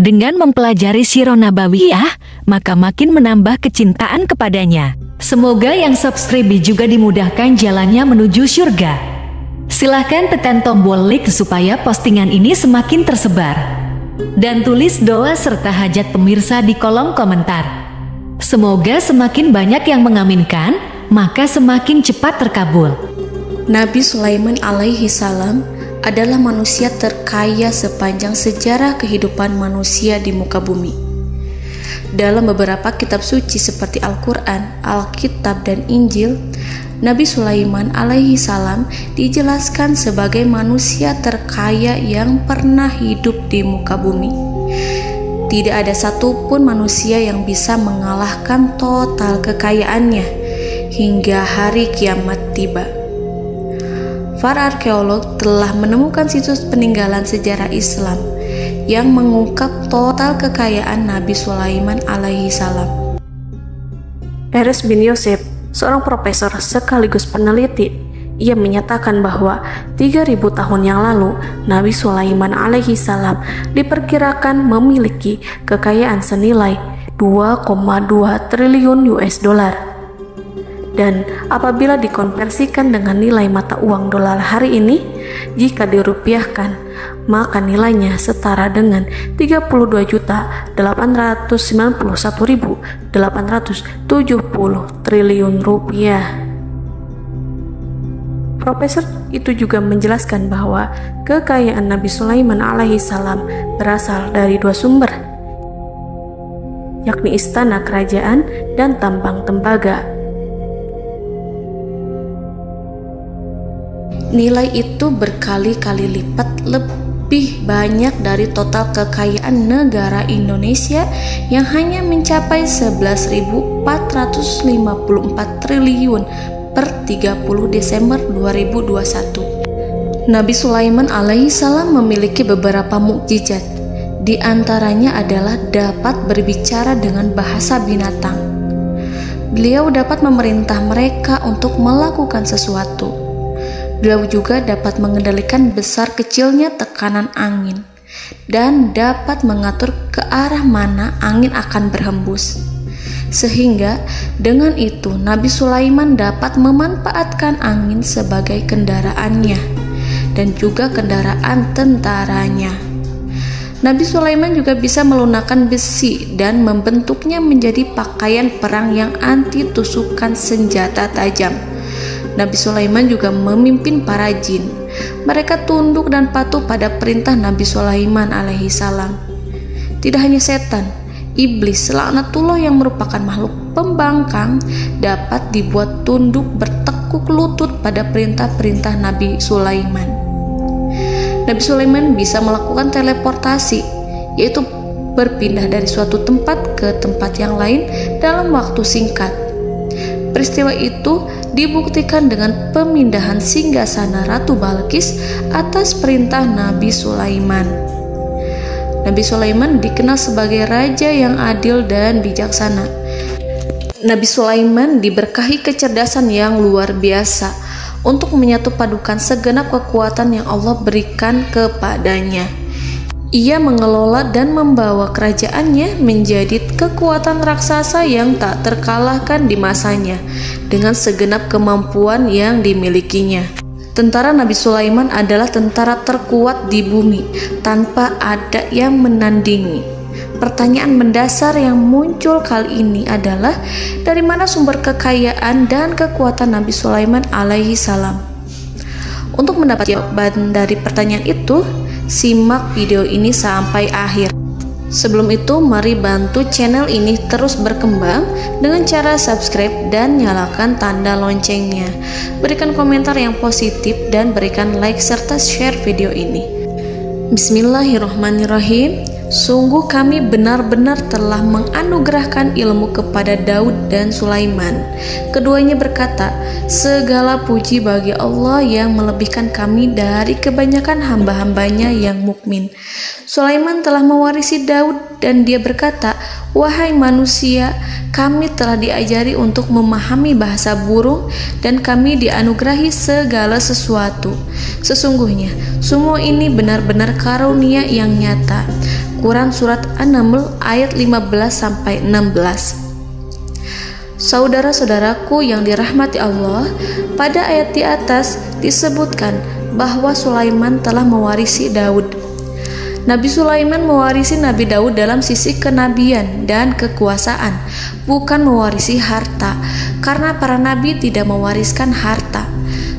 Dengan mempelajari Sirah Nabawiyah, maka makin menambah kecintaan kepadanya. Semoga yang subscribe juga dimudahkan jalannya menuju surga. Silahkan tekan tombol like supaya postingan ini semakin tersebar. Dan tulis doa serta hajat pemirsa di kolom komentar. Semoga semakin banyak yang mengaminkan, maka semakin cepat terkabul. Nabi Sulaiman alaihi salam adalah manusia terkaya sepanjang sejarah kehidupan manusia di muka bumi. Dalam beberapa kitab suci seperti Al-Quran, Alkitab, dan Injil, Nabi Sulaiman alaihi salam dijelaskan sebagai manusia terkaya yang pernah hidup di muka bumi. Tidak ada satupun manusia yang bisa mengalahkan total kekayaannya hingga hari kiamat tiba. Para arkeolog telah menemukan situs peninggalan sejarah Islam yang mengungkap total kekayaan Nabi Sulaiman alaihi salam. Erez bin Yosef, seorang profesor sekaligus peneliti, ia menyatakan bahwa 3.000 tahun yang lalu Nabi Sulaiman alaihi salam diperkirakan memiliki kekayaan senilai 2,2 triliun US dollar. Dan apabila dikonversikan dengan nilai mata uang dolar hari ini, jika dirupiahkan, maka nilainya setara dengan 32.891.870 triliun rupiah. Profesor itu juga menjelaskan bahwa kekayaan Nabi Sulaiman alaihi salam berasal dari dua sumber, yakni istana kerajaan dan tambang tembaga. Nilai itu berkali-kali lipat lebih banyak dari total kekayaan negara Indonesia yang hanya mencapai 11.454 triliun per 30 Desember 2021. Nabi Sulaiman alaihi salam memiliki beberapa mukjizat. Di antaranya adalah dapat berbicara dengan bahasa binatang. Beliau dapat memerintah mereka untuk melakukan sesuatu. Beliau juga dapat mengendalikan besar kecilnya tekanan angin dan dapat mengatur ke arah mana angin akan berhembus. Sehingga dengan itu Nabi Sulaiman dapat memanfaatkan angin sebagai kendaraannya dan juga kendaraan tentaranya. Nabi Sulaiman juga bisa melunakkan besi dan membentuknya menjadi pakaian perang yang anti tusukan senjata tajam. Nabi Sulaiman juga memimpin para jin. Mereka tunduk dan patuh pada perintah Nabi Sulaiman alaihi salam. Tidak hanya setan, iblis laknatullah yang merupakan makhluk pembangkang dapat dibuat tunduk bertekuk lutut pada perintah-perintah Nabi Sulaiman. Nabi Sulaiman bisa melakukan teleportasi, yaitu berpindah dari suatu tempat ke tempat yang lain dalam waktu singkat. Peristiwa itu dibuktikan dengan pemindahan singgasana Ratu Balqis atas perintah Nabi Sulaiman. Nabi Sulaiman dikenal sebagai raja yang adil dan bijaksana. Nabi Sulaiman diberkahi kecerdasan yang luar biasa untuk menyatu padukan segenap kekuatan yang Allah berikan kepadanya. Ia mengelola dan membawa kerajaannya menjadi kekuatan raksasa yang tak terkalahkan di masanya dengan segenap kemampuan yang dimilikinya. Tentara Nabi Sulaiman adalah tentara terkuat di bumi tanpa ada yang menandingi. Pertanyaan mendasar yang muncul kali ini adalah dari mana sumber kekayaan dan kekuatan Nabi Sulaiman alaihi salam? Untuk mendapat jawaban dari pertanyaan itu, simak video ini sampai akhir. Sebelum itu, mari bantu channel ini terus berkembang dengan cara subscribe dan nyalakan tanda loncengnya. Berikan komentar yang positif dan berikan like serta share video ini. Bismillahirrahmanirrahim. Sungguh kami benar-benar telah menganugerahkan ilmu kepada Daud dan Sulaiman. Keduanya berkata, segala puji bagi Allah yang melebihkan kami dari kebanyakan hamba-hambanya yang mukmin. Sulaiman telah mewarisi Daud dan dia berkata, wahai manusia, kami telah diajari untuk memahami bahasa burung dan kami dianugerahi segala sesuatu. Sesungguhnya semua ini benar-benar karunia yang nyata. Quran Surat An-Naml ayat 15-16. Saudara-saudaraku yang dirahmati Allah, pada ayat di atas disebutkan bahwa Sulaiman telah mewarisi Daud. Nabi Sulaiman mewarisi Nabi Daud dalam sisi kenabian dan kekuasaan, bukan mewarisi harta, karena para nabi tidak mewariskan harta.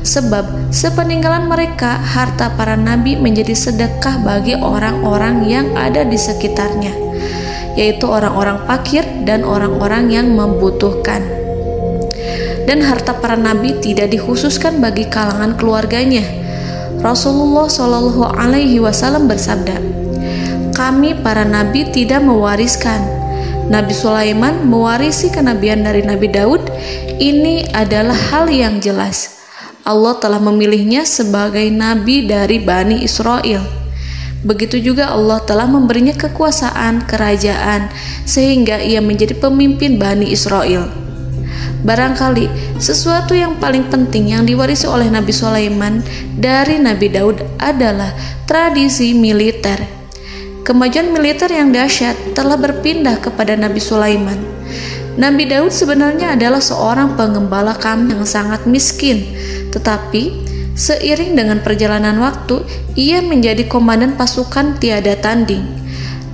Sebab sepeninggalan mereka, harta para nabi menjadi sedekah bagi orang-orang yang ada di sekitarnya, yaitu orang-orang fakir dan orang-orang yang membutuhkan. Dan harta para nabi tidak dikhususkan bagi kalangan keluarganya. Rasulullah Shallallahu Alaihi Wasallam bersabda, "Kami para nabi tidak mewariskan." Nabi Sulaiman mewarisi kenabian dari Nabi Daud. Ini adalah hal yang jelas. Allah telah memilihnya sebagai nabi dari Bani Israel. Begitu juga Allah telah memberinya kekuasaan kerajaan sehingga ia menjadi pemimpin Bani Israel. Barangkali sesuatu yang paling penting yang diwarisi oleh Nabi Sulaiman dari Nabi Daud adalah tradisi militer. Kemajuan militer yang dahsyat telah berpindah kepada Nabi Sulaiman. Nabi Daud sebenarnya adalah seorang pengembala kambing yang sangat miskin, tetapi seiring dengan perjalanan waktu, ia menjadi komandan pasukan tiada tanding.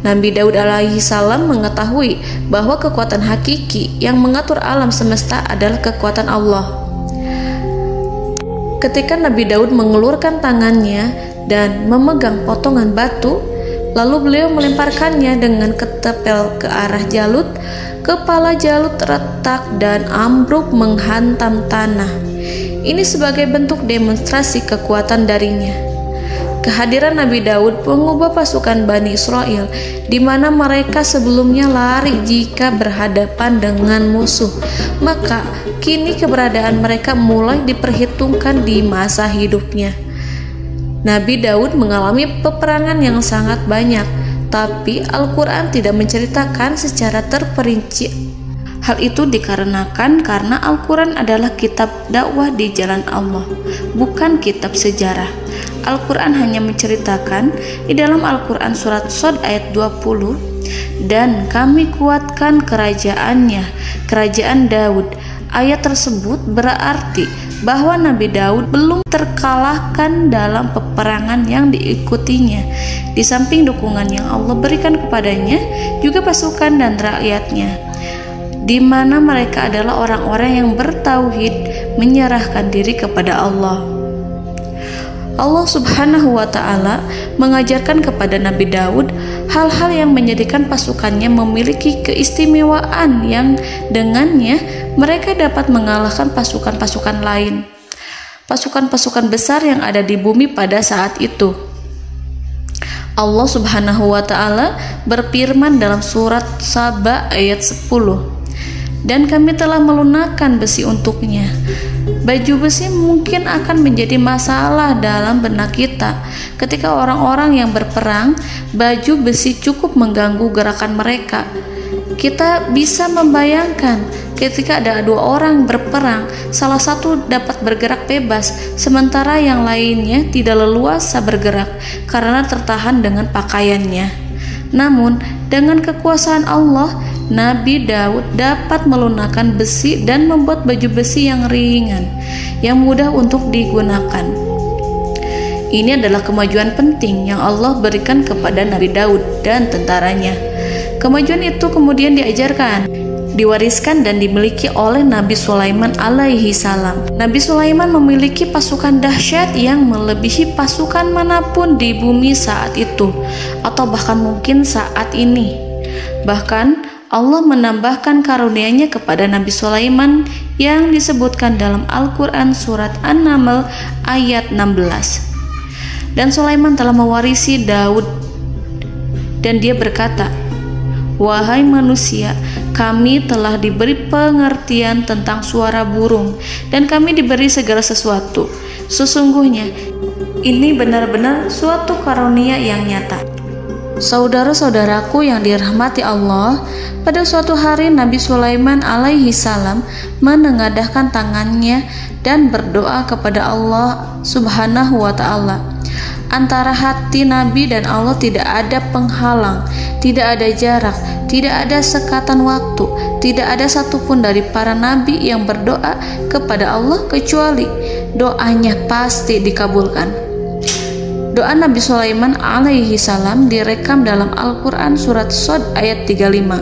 Nabi Daud alaihi salam mengetahui bahwa kekuatan hakiki yang mengatur alam semesta adalah kekuatan Allah. Ketika Nabi Daud mengelurkan tangannya dan memegang potongan batu, lalu beliau melemparkannya dengan ketepel ke arah Jalut, kepala Jalut retak dan ambruk menghantam tanah. Ini sebagai bentuk demonstrasi kekuatan darinya. Kehadiran Nabi Daud mengubah pasukan Bani Israel, di mana mereka sebelumnya lari jika berhadapan dengan musuh. Maka kini keberadaan mereka mulai diperhitungkan di masa hidupnya. Nabi Daud mengalami peperangan yang sangat banyak, tapi Al-Quran tidak menceritakan secara terperinci. Hal itu dikarenakan karena Al-Quran adalah kitab dakwah di jalan Allah, bukan kitab sejarah. Al-Quran hanya menceritakan di dalam Al-Quran surat Shad ayat 20, "Dan kami kuatkan kerajaannya, kerajaan Daud." Ayat tersebut berarti bahwa Nabi Daud belum terkalahkan dalam peperangan yang diikutinya. Di samping dukungan yang Allah berikan kepadanya, juga pasukan dan rakyatnya, di mana mereka adalah orang-orang yang bertauhid, menyerahkan diri kepada Allah. Allah Subhanahu wa Ta'ala mengajarkan kepada Nabi Daud hal-hal yang menjadikan pasukannya memiliki keistimewaan yang dengannya mereka dapat mengalahkan pasukan-pasukan lain, pasukan-pasukan besar yang ada di bumi pada saat itu. Allah Subhanahu wa Ta'ala berfirman dalam surat Saba ayat 10, "Dan kami telah melunakkan besi untuknya." Baju besi mungkin akan menjadi masalah dalam benak kita. Ketika orang-orang yang berperang, baju besi cukup mengganggu gerakan mereka. Kita bisa membayangkan ketika ada dua orang berperang, salah satu dapat bergerak bebas, sementara yang lainnya tidak leluasa bergerak karena tertahan dengan pakaiannya. Namun, dengan kekuasaan Allah, Nabi Daud dapat melunakkan besi dan membuat baju besi yang ringan, yang mudah untuk digunakan. Ini adalah kemajuan penting yang Allah berikan kepada Nabi Daud dan tentaranya. Kemajuan itu kemudian diajarkan, diwariskan dan dimiliki oleh Nabi Sulaiman alaihi salam. Nabi Sulaiman memiliki pasukan dahsyat yang melebihi pasukan manapun di bumi saat itu, atau bahkan mungkin saat ini. Bahkan Allah menambahkan karunia-Nya kepada Nabi Sulaiman yang disebutkan dalam Al-Quran surat An-Naml ayat 16. Dan Sulaiman telah mewarisi Daud, dan dia berkata, "Wahai manusia, kami telah diberi pengertian tentang suara burung, dan kami diberi segala sesuatu. Sesungguhnya ini benar-benar suatu karunia yang nyata." Saudara-saudaraku yang dirahmati Allah, pada suatu hari Nabi Sulaiman alaihi salam menengadahkan tangannya dan berdoa kepada Allah Subhanahu wa ta'ala. Antara hati Nabi dan Allah tidak ada penghalang, tidak ada jarak, tidak ada sekatan waktu, tidak ada satupun dari para nabi yang berdoa kepada Allah kecuali doanya pasti dikabulkan. Doa Nabi Sulaiman alaihi salam direkam dalam Al-Quran surat Shad ayat 35.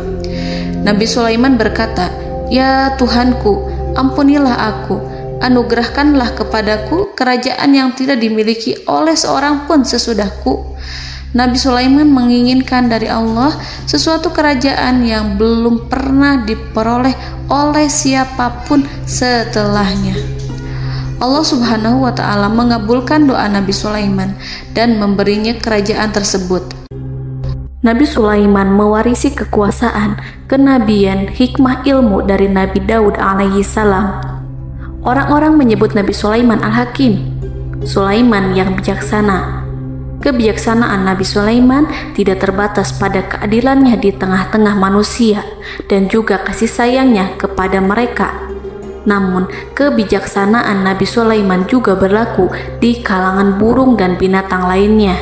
Nabi Sulaiman berkata, "Ya Tuhanku, ampunilah aku, anugerahkanlah kepadaku kerajaan yang tidak dimiliki oleh seorang pun sesudahku." Nabi Sulaiman menginginkan dari Allah sesuatu kerajaan yang belum pernah diperoleh oleh siapapun setelahnya. Allah Subhanahu wa ta'ala mengabulkan doa Nabi Sulaiman dan memberinya kerajaan tersebut. Nabi Sulaiman mewarisi kekuasaan, kenabian, hikmah ilmu dari Nabi Daud alaihi salam. Orang-orang menyebut Nabi Sulaiman Al-Hakim, Sulaiman yang bijaksana. Kebijaksanaan Nabi Sulaiman tidak terbatas pada keadilannya di tengah-tengah manusia dan juga kasih sayangnya kepada mereka. Namun, kebijaksanaan Nabi Sulaiman juga berlaku di kalangan burung dan binatang lainnya.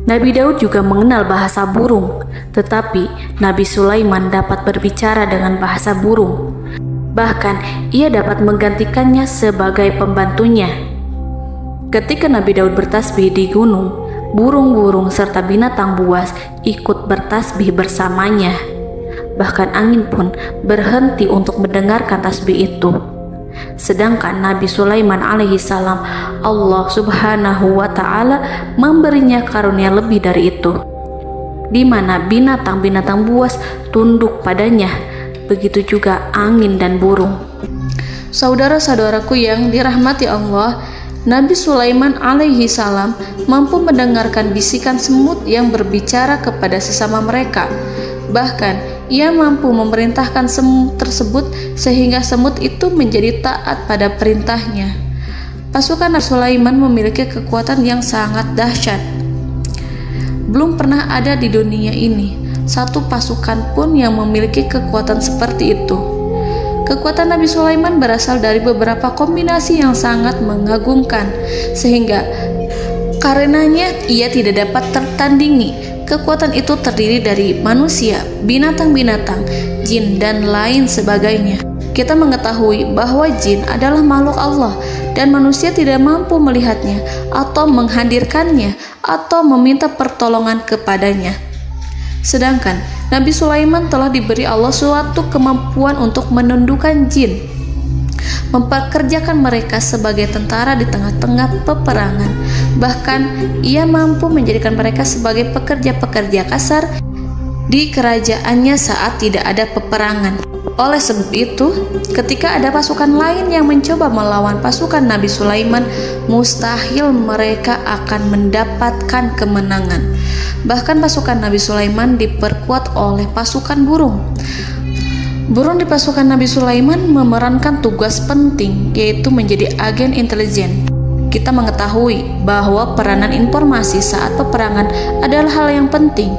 Nabi Daud juga mengenal bahasa burung, tetapi Nabi Sulaiman dapat berbicara dengan bahasa burung. Bahkan, ia dapat menggantikannya sebagai pembantunya. Ketika Nabi Daud bertasbih di gunung, burung-burung serta binatang buas ikut bertasbih bersamanya. Bahkan angin pun berhenti untuk mendengarkan tasbih itu. Sedangkan Nabi Sulaiman alaihi salam, Allah Subhanahu wa ta'ala memberinya karunia lebih dari itu, di mana binatang-binatang buas tunduk padanya, begitu juga angin dan burung. Saudara-saudaraku yang dirahmati Allah, Nabi Sulaiman alaihi salam mampu mendengarkan bisikan semut yang berbicara kepada sesama mereka. Bahkan ia mampu memerintahkan semut tersebut sehingga semut itu menjadi taat pada perintahnya. Pasukan Nabi Sulaiman memiliki kekuatan yang sangat dahsyat. Belum pernah ada di dunia ini satu pasukan pun yang memiliki kekuatan seperti itu. Kekuatan Nabi Sulaiman berasal dari beberapa kombinasi yang sangat mengagumkan, sehingga karenanya ia tidak dapat tertandingi. Kekuatan itu terdiri dari manusia, binatang-binatang, jin, dan lain sebagainya. Kita mengetahui bahwa jin adalah makhluk Allah dan manusia tidak mampu melihatnya atau menghadirkannya atau meminta pertolongan kepadanya. Sedangkan Nabi Sulaiman telah diberi Allah suatu kemampuan untuk menundukkan jin, memperkerjakan mereka sebagai tentara di tengah-tengah peperangan. Bahkan ia mampu menjadikan mereka sebagai pekerja-pekerja kasar di kerajaannya saat tidak ada peperangan. Oleh sebab itu, ketika ada pasukan lain yang mencoba melawan pasukan Nabi Sulaiman, mustahil mereka akan mendapatkan kemenangan. Bahkan pasukan Nabi Sulaiman diperkuat oleh pasukan burung. Burung di pasukan Nabi Sulaiman memerankan tugas penting, yaitu menjadi agen intelijen. Kita mengetahui bahwa peranan informasi saat peperangan adalah hal yang penting.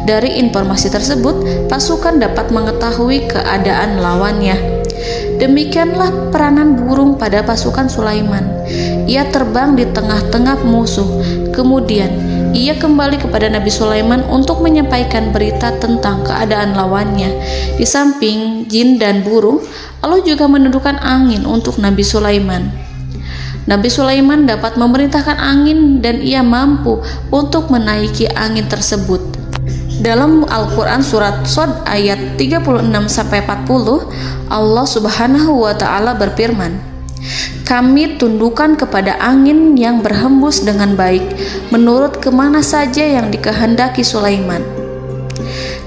Dari informasi tersebut, pasukan dapat mengetahui keadaan lawannya. Demikianlah peranan burung pada pasukan Sulaiman. Ia terbang di tengah-tengah musuh. Kemudian, ia kembali kepada Nabi Sulaiman untuk menyampaikan berita tentang keadaan lawannya. Di samping jin dan burung, Allah juga menundukkan angin untuk Nabi Sulaiman. Nabi Sulaiman dapat memerintahkan angin dan ia mampu untuk menaiki angin tersebut. Dalam Al-Quran surat Shad ayat 36-40, Allah Subhanahu wa ta'ala berfirman, "Kami tundukkan kepada angin yang berhembus dengan baik menurut kemana saja yang dikehendaki Sulaiman.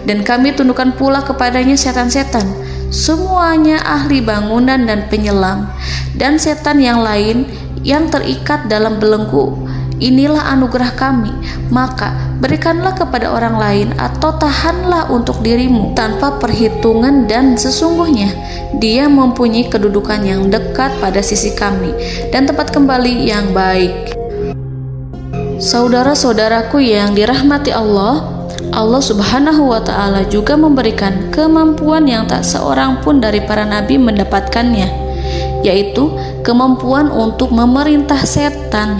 Dan kami tundukkan pula kepadanya setan-setan, semuanya ahli bangunan dan penyelam, dan setan yang lain yang terikat dalam belenggu. Inilah anugerah kami, maka berikanlah kepada orang lain atau tahanlah untuk dirimu tanpa perhitungan, dan sesungguhnya dia mempunyai kedudukan yang dekat pada sisi kami dan tempat kembali yang baik." Saudara-saudaraku yang dirahmati Allah, Allah Subhanahu wa Ta'ala juga memberikan kemampuan yang tak seorang pun dari para nabi mendapatkannya, yaitu kemampuan untuk memerintah setan.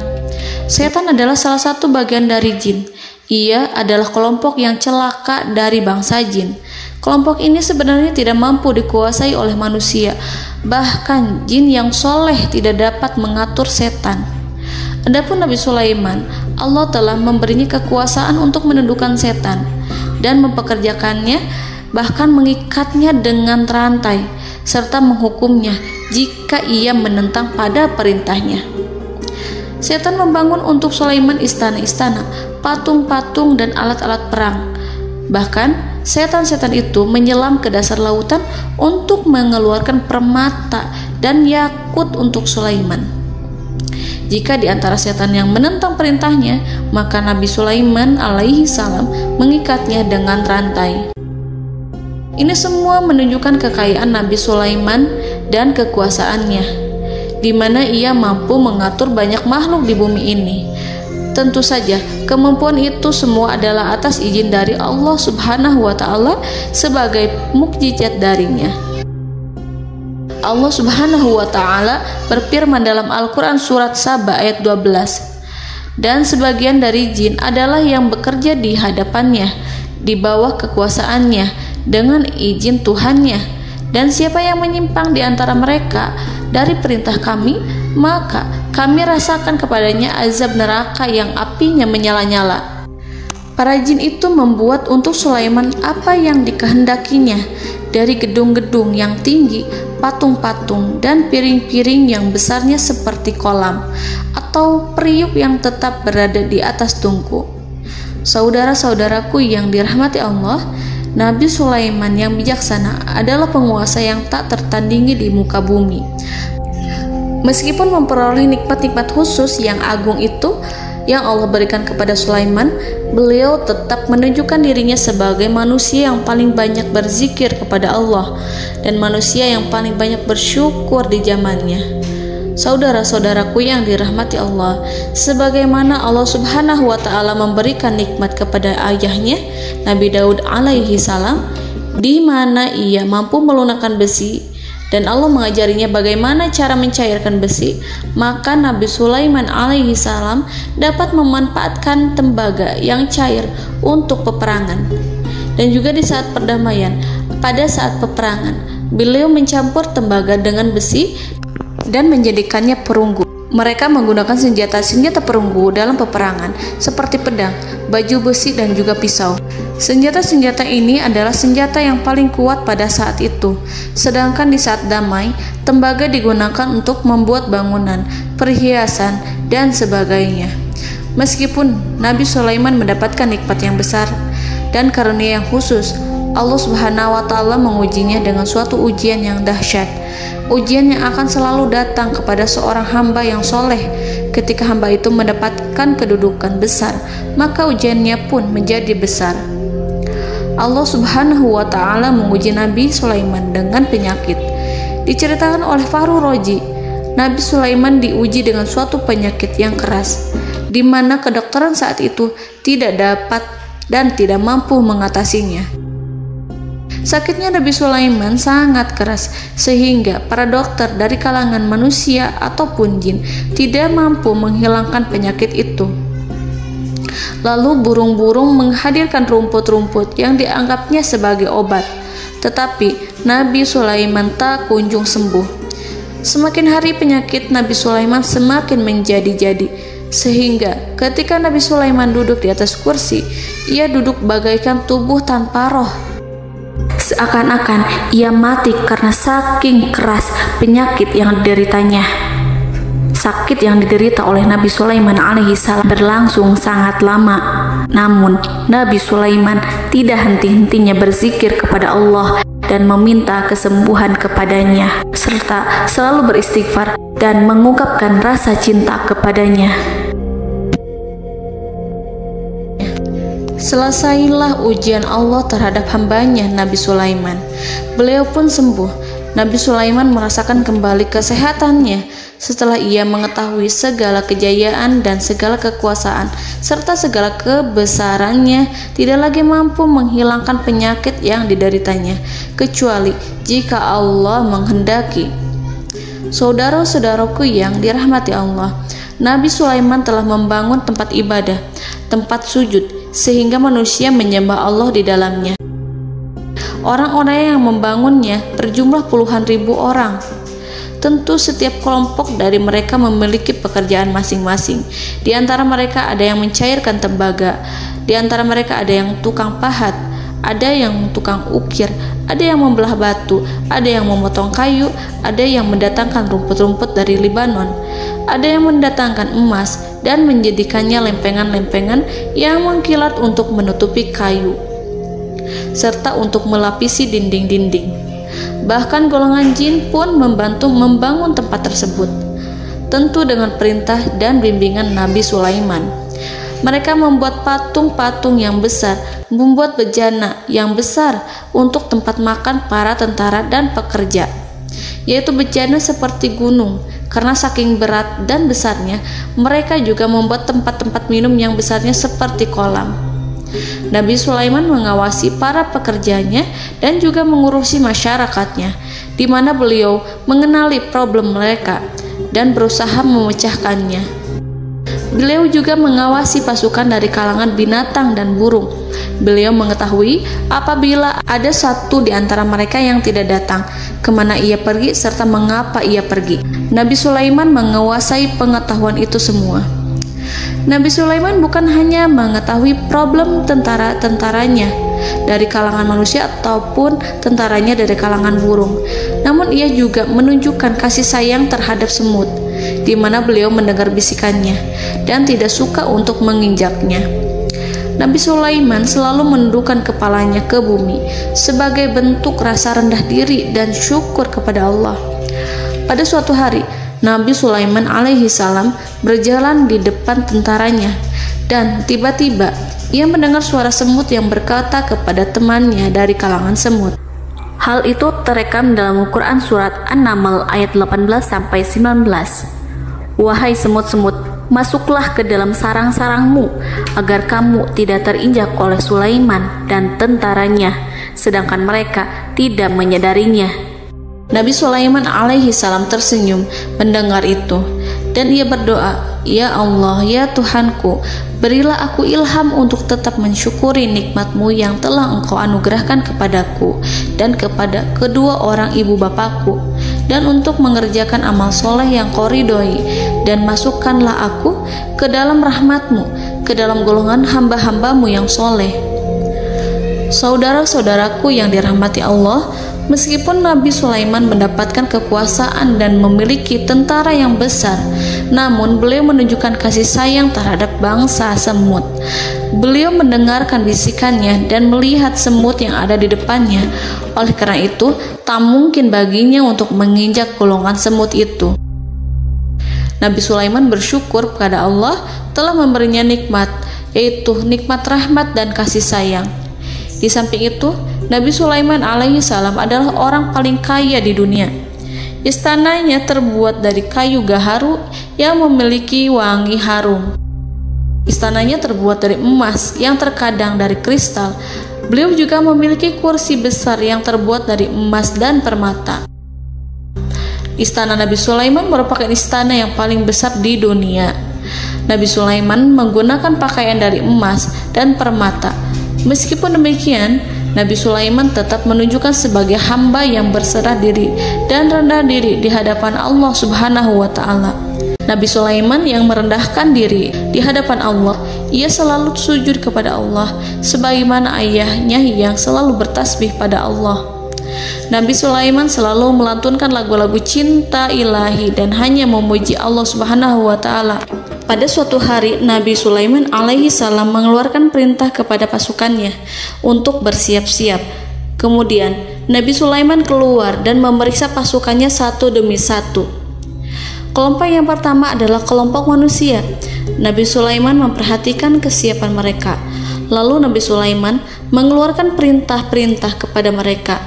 Setan adalah salah satu bagian dari jin. Ia adalah kelompok yang celaka dari bangsa jin. Kelompok ini sebenarnya tidak mampu dikuasai oleh manusia. Bahkan jin yang soleh tidak dapat mengatur setan. Adapun Nabi Sulaiman, Allah telah memberinya kekuasaan untuk menundukkan setan dan mempekerjakannya, bahkan mengikatnya dengan rantai serta menghukumnya jika ia menentang pada perintahnya. Setan membangun untuk Sulaiman istana-istana, patung-patung dan alat-alat perang. Bahkan setan-setan itu menyelam ke dasar lautan untuk mengeluarkan permata dan yakut untuk Sulaiman. Jika di antara setan yang menentang perintahnya, maka Nabi Sulaiman alaihi salam mengikatnya dengan rantai. Ini semua menunjukkan kekayaan Nabi Sulaiman dan kekuasaannya, di mana ia mampu mengatur banyak makhluk di bumi ini. Tentu saja, kemampuan itu semua adalah atas izin dari Allah Subhanahu wa Ta'ala sebagai mukjizat darinya. Allah Subhanahu wa Ta'ala berfirman dalam Al-Quran surat Saba ayat 12, dan sebagian dari jin adalah yang bekerja di hadapannya di bawah kekuasaannya dengan izin Tuhannya, dan siapa yang menyimpang di antara mereka dari perintah kami, maka kami rasakan kepadanya azab neraka yang apinya menyala-nyala. Para jin itu membuat untuk Sulaiman apa yang dikehendakinya, dari gedung-gedung yang tinggi, patung-patung, dan piring-piring yang besarnya seperti kolam, atau periuk yang tetap berada di atas tungku. Saudara-saudaraku yang dirahmati Allah, Nabi Sulaiman yang bijaksana adalah penguasa yang tak tertandingi di muka bumi. Meskipun memperoleh nikmat-nikmat khusus yang agung itu yang Allah berikan kepada Sulaiman, beliau tetap menunjukkan dirinya sebagai manusia yang paling banyak berzikir kepada Allah dan manusia yang paling banyak bersyukur di zamannya. Saudara-saudaraku yang dirahmati Allah, sebagaimana Allah Subhanahu wa Ta'ala memberikan nikmat kepada ayahnya Nabi Daud alaihi salam, di mana ia mampu melunakkan besi, dan Allah mengajarinya bagaimana cara mencairkan besi, maka Nabi Sulaiman alaihi salam dapat memanfaatkan tembaga yang cair untuk peperangan. Dan juga di saat perdamaian, pada saat peperangan, beliau mencampur tembaga dengan besi dan menjadikannya perunggu. Mereka menggunakan senjata-senjata perunggu dalam peperangan seperti pedang, baju besi, dan juga pisau. Senjata-senjata ini adalah senjata yang paling kuat pada saat itu. Sedangkan di saat damai, tembaga digunakan untuk membuat bangunan, perhiasan, dan sebagainya. Meskipun Nabi Sulaiman mendapatkan nikmat yang besar dan karunia yang khusus, Allah Subhanahu wa Ta'ala mengujinya dengan suatu ujian yang dahsyat. Ujian yang akan selalu datang kepada seorang hamba yang soleh. Ketika hamba itu mendapatkan kedudukan besar, maka ujiannya pun menjadi besar. Allah Subhanahu wa Ta'ala menguji Nabi Sulaiman dengan penyakit. Diceritakan oleh Fahru Roji, Nabi Sulaiman diuji dengan suatu penyakit yang keras, di mana kedokteran saat itu tidak dapat dan tidak mampu mengatasinya. Sakitnya Nabi Sulaiman sangat keras sehingga para dokter dari kalangan manusia ataupun jin tidak mampu menghilangkan penyakit itu. Lalu burung-burung menghadirkan rumput-rumput yang dianggapnya sebagai obat, tetapi Nabi Sulaiman tak kunjung sembuh. Semakin hari penyakit Nabi Sulaiman semakin menjadi-jadi, sehingga ketika Nabi Sulaiman duduk di atas kursi, ia duduk bagaikan tubuh tanpa roh. Seakan-akan ia mati karena saking keras penyakit yang dideritanya. Sakit yang diderita oleh Nabi Sulaiman alaihi salam berlangsung sangat lama. Namun Nabi Sulaiman tidak henti-hentinya berzikir kepada Allah dan meminta kesembuhan kepadanya, serta selalu beristighfar dan mengungkapkan rasa cinta kepadanya. Selesailah ujian Allah terhadap hambanya Nabi Sulaiman. Beliau pun sembuh Nabi Sulaiman merasakan kembali kesehatannya setelah ia mengetahui segala kejayaan dan segala kekuasaan serta segala kebesarannya tidak lagi mampu menghilangkan penyakit yang dideritanya kecuali jika Allah menghendaki. Saudara-saudaraku yang dirahmati Allah, Nabi Sulaiman telah membangun tempat ibadah, tempat sujud, sehingga manusia menyembah Allah di dalamnya. Orang-orang yang membangunnya berjumlah puluhan ribu orang. Tentu setiap kelompok dari mereka memiliki pekerjaan masing-masing. Di antara mereka ada yang mencairkan tembaga, di antara mereka ada yang tukang pahat, ada yang tukang ukir, ada yang membelah batu, ada yang memotong kayu, ada yang mendatangkan rumput-rumput dari Libanon, ada yang mendatangkan emas dan menjadikannya lempengan-lempengan yang mengkilat untuk menutupi kayu serta untuk melapisi dinding-dinding. Bahkan golongan jin pun membantu membangun tempat tersebut, tentu dengan perintah dan bimbingan Nabi Sulaiman. Mereka membuat patung-patung yang besar, membuat bejana yang besar untuk tempat makan para tentara dan pekerja, yaitu bejana seperti gunung. Karena saking berat dan besarnya, mereka juga membuat tempat-tempat minum yang besarnya seperti kolam. Nabi Sulaiman mengawasi para pekerjanya dan juga mengurusi masyarakatnya, di mana beliau mengenali problem mereka dan berusaha memecahkannya. Beliau juga mengawasi pasukan dari kalangan binatang dan burung. Beliau mengetahui apabila ada satu di antara mereka yang tidak datang, kemana ia pergi serta mengapa ia pergi. Nabi Sulaiman menguasai pengetahuan itu semua. Nabi Sulaiman bukan hanya mengetahui problem tentara-tentaranya dari kalangan manusia ataupun tentaranya dari kalangan burung, namun ia juga menunjukkan kasih sayang terhadap semut, di mana beliau mendengar bisikannya dan tidak suka untuk menginjaknya. Nabi Sulaiman selalu menundukkan kepalanya ke bumi sebagai bentuk rasa rendah diri dan syukur kepada Allah. Pada suatu hari, Nabi Sulaiman alaihi salam berjalan di depan tentaranya dan tiba-tiba ia mendengar suara semut yang berkata kepada temannya dari kalangan semut. Hal itu terekam dalam Al-Quran surat An-Naml ayat 18-19. Wahai semut-semut, masuklah ke dalam sarang-sarangmu agar kamu tidak terinjak oleh Sulaiman dan tentaranya, sedangkan mereka tidak menyadarinya. Nabi Sulaiman alaihi salam tersenyum mendengar itu dan ia berdoa, "Ya Allah, ya Tuhanku, berilah aku ilham untuk tetap mensyukuri nikmat-Mu yang telah Engkau anugerahkan kepadaku dan kepada kedua orang ibu bapakku, dan untuk mengerjakan amal soleh yang Kau ridhoi, dan masukkanlah aku ke dalam rahmat-Mu, ke dalam golongan hamba-hamba-Mu yang soleh." Saudara-saudaraku yang dirahmati Allah, meskipun Nabi Sulaiman mendapatkan kekuasaan dan memiliki tentara yang besar, namun beliau menunjukkan kasih sayang terhadap bangsa semut. Beliau mendengarkan bisikannya dan melihat semut yang ada di depannya. Oleh karena itu, tak mungkin baginya untuk menginjak golongan semut itu. Nabi Sulaiman bersyukur kepada Allah telah memberinya nikmat, yaitu nikmat rahmat dan kasih sayang. Di samping itu, Nabi Sulaiman alaihi salam adalah orang paling kaya di dunia. Istananya terbuat dari kayu gaharu yang memiliki wangi harum. Istananya terbuat dari emas yang terkadang dari kristal. Beliau juga memiliki kursi besar yang terbuat dari emas dan permata. Istana Nabi Sulaiman merupakan istana yang paling besar di dunia. Nabi Sulaiman menggunakan pakaian dari emas dan permata. Meskipun demikian, Nabi Sulaiman tetap menunjukkan sebagai hamba yang berserah diri dan rendah diri di hadapan Allah Subhanahu wa Ta'ala. Nabi Sulaiman yang merendahkan diri di hadapan Allah, ia selalu sujud kepada Allah, sebagaimana ayahnya yang selalu bertasbih pada Allah. Nabi Sulaiman selalu melantunkan lagu-lagu cinta ilahi dan hanya memuji Allah Subhanahu wa Ta'ala. Pada suatu hari, Nabi Sulaiman alaihi salam mengeluarkan perintah kepada pasukannya untuk bersiap-siap. Kemudian, Nabi Sulaiman keluar dan memeriksa pasukannya satu demi satu. Kelompok yang pertama adalah kelompok manusia. Nabi Sulaiman memperhatikan kesiapan mereka. Lalu Nabi Sulaiman mengeluarkan perintah-perintah kepada mereka.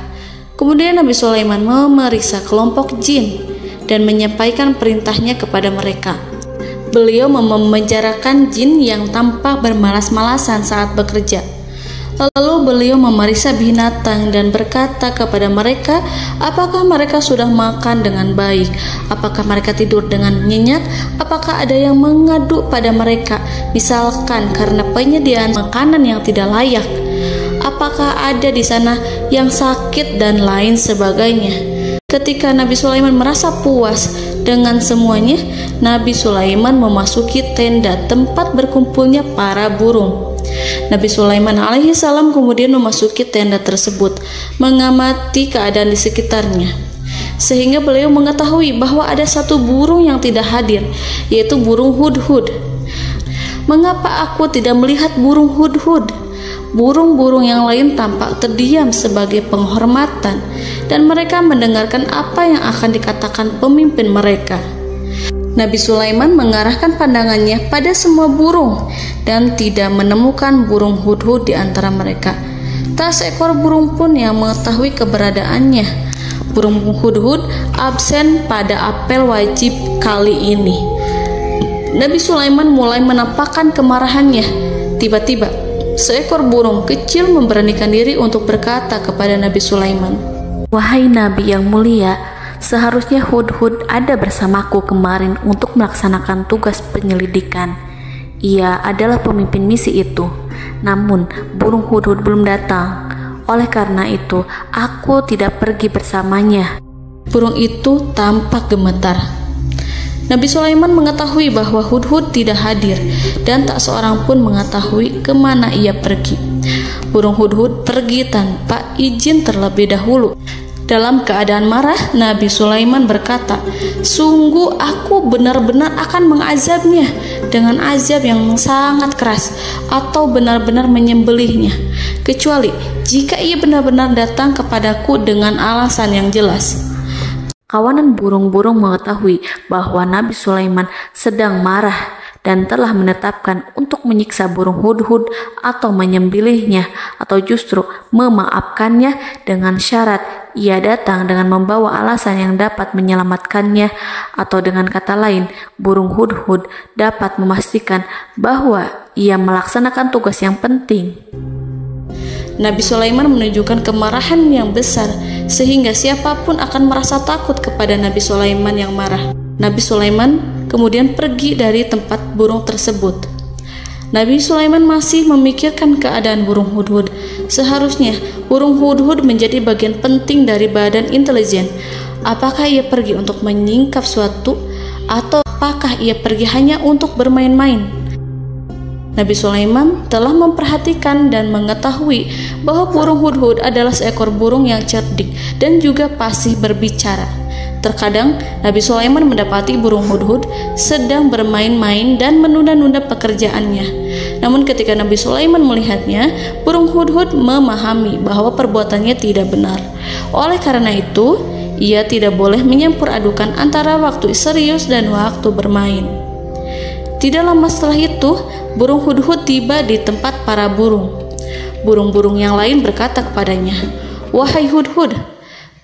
Kemudian Nabi Sulaiman memeriksa kelompok jin dan menyampaikan perintahnya kepada mereka. Beliau memenjarakan jin yang tampak bermalas-malasan saat bekerja. Lalu beliau memeriksa binatang dan berkata kepada mereka, apakah mereka sudah makan dengan baik? Apakah mereka tidur dengan nyenyak? Apakah ada yang mengadu pada mereka, misalkan karena penyediaan makanan yang tidak layak? Apakah ada di sana yang sakit dan lain sebagainya? Ketika Nabi Sulaiman merasa puas dengan semuanya, Nabi Sulaiman memasuki tenda tempat berkumpulnya para burung. Nabi Sulaiman alaihi salam kemudian memasuki tenda tersebut, mengamati keadaan di sekitarnya, sehingga beliau mengetahui bahwa ada satu burung yang tidak hadir, yaitu burung hudhud. Mengapa aku tidak melihat burung hudhud? Burung-burung yang lain tampak terdiam sebagai penghormatan, dan mereka mendengarkan apa yang akan dikatakan pemimpin mereka. Nabi Sulaiman mengarahkan pandangannya pada semua burung dan tidak menemukan burung hudhud di antara mereka. Tak seekor burung pun yang mengetahui keberadaannya. Burung hudhud absen pada apel wajib kali ini. Nabi Sulaiman mulai menampakkan kemarahannya. Tiba-tiba, seekor burung kecil memberanikan diri untuk berkata kepada Nabi Sulaiman, "Wahai Nabi yang mulia, seharusnya hudhud ada bersamaku kemarin untuk melaksanakan tugas penyelidikan. Ia adalah pemimpin misi itu. Namun, burung hudhud belum datang. Oleh karena itu, aku tidak pergi bersamanya." Burung itu tampak gemetar. Nabi Sulaiman mengetahui bahwa hudhud tidak hadir dan tak seorang pun mengetahui kemana ia pergi. Burung hudhud pergi tanpa izin terlebih dahulu. Dalam keadaan marah, Nabi Sulaiman berkata, "Sungguh aku benar-benar akan mengazabnya dengan azab yang sangat keras atau benar-benar menyembelihnya, kecuali jika ia benar-benar datang kepadaku dengan alasan yang jelas." Kawanan burung-burung mengetahui bahwa Nabi Sulaiman sedang marah dan telah menetapkan untuk menyiksa burung hudhud atau menyembelihnya atau justru memaafkannya dengan syarat ia datang dengan membawa alasan yang dapat menyelamatkannya, atau dengan kata lain, burung hudhud dapat memastikan bahwa ia melaksanakan tugas yang penting. Nabi Sulaiman menunjukkan kemarahan yang besar sehingga siapapun akan merasa takut kepada Nabi Sulaiman yang marah. Nabi Sulaiman kemudian pergi dari tempat burung tersebut. Nabi Sulaiman masih memikirkan keadaan burung hudhud. Seharusnya burung hudhud menjadi bagian penting dari badan intelijen. Apakah ia pergi untuk menyingkap suatu, atau apakah ia pergi hanya untuk bermain-main? Nabi Sulaiman telah memperhatikan dan mengetahui bahwa burung hudhud adalah seekor burung yang cerdik dan juga fasih berbicara. Terkadang Nabi Sulaiman mendapati burung hudhud sedang bermain-main dan menunda-nunda pekerjaannya. Namun ketika Nabi Sulaiman melihatnya, burung hudhud memahami bahwa perbuatannya tidak benar. Oleh karena itu, ia tidak boleh menyampur adukan antara waktu serius dan waktu bermain. Tidak lama setelah itu, burung hudhud tiba di tempat para burung. Burung-burung yang lain berkata kepadanya, "Wahai hudhud,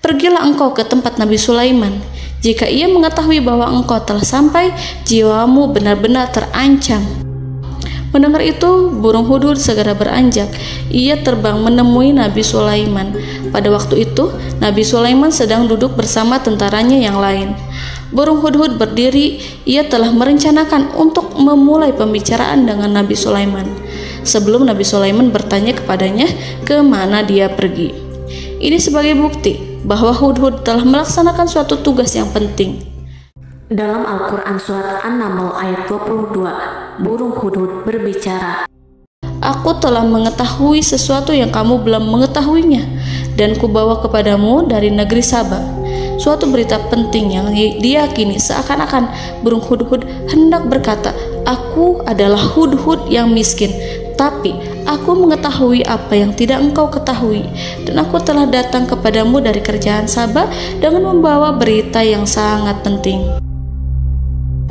pergilah engkau ke tempat Nabi Sulaiman. Jika ia mengetahui bahwa engkau telah sampai, jiwamu benar-benar terancam." Mendengar itu, burung hudhud segera beranjak. Ia terbang menemui Nabi Sulaiman. Pada waktu itu, Nabi Sulaiman sedang duduk bersama tentaranya yang lain. Burung hudhud berdiri. Ia telah merencanakan untuk memulai pembicaraan dengan Nabi Sulaiman sebelum Nabi Sulaiman bertanya kepadanya kemana dia pergi. Ini sebagai bukti bahwa hudhud telah melaksanakan suatu tugas yang penting. Dalam Al-Quran Surat An-Naml ayat 22, burung hudhud berbicara, "Aku telah mengetahui sesuatu yang kamu belum mengetahuinya, dan kubawa kepadamu dari negeri Saba suatu berita penting yang diyakini seakan-akan burung hudhud hendak berkata, 'Aku adalah hudhud yang miskin, tapi aku mengetahui apa yang tidak engkau ketahui, dan aku telah datang kepadamu dari kerajaan Saba dengan membawa berita yang sangat penting.'"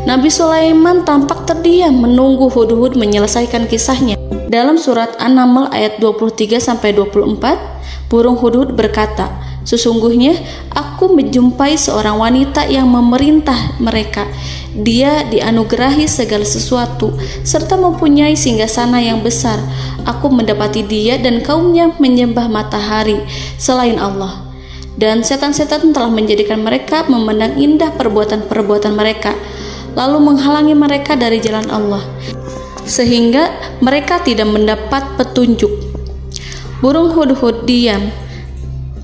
Nabi Sulaiman tampak terdiam menunggu hudhud menyelesaikan kisahnya. Dalam surat An-Naml ayat 23-24, burung hudhud berkata, Sesungguhnya aku menjumpai seorang wanita yang memerintah mereka. Dia dianugerahi segala sesuatu serta mempunyai singgasana yang besar. Aku mendapati dia dan kaumnya menyembah matahari selain Allah. Dan setan-setan telah menjadikan mereka memandang indah perbuatan-perbuatan mereka, lalu menghalangi mereka dari jalan Allah, sehingga mereka tidak mendapat petunjuk. Burung hudhud diam.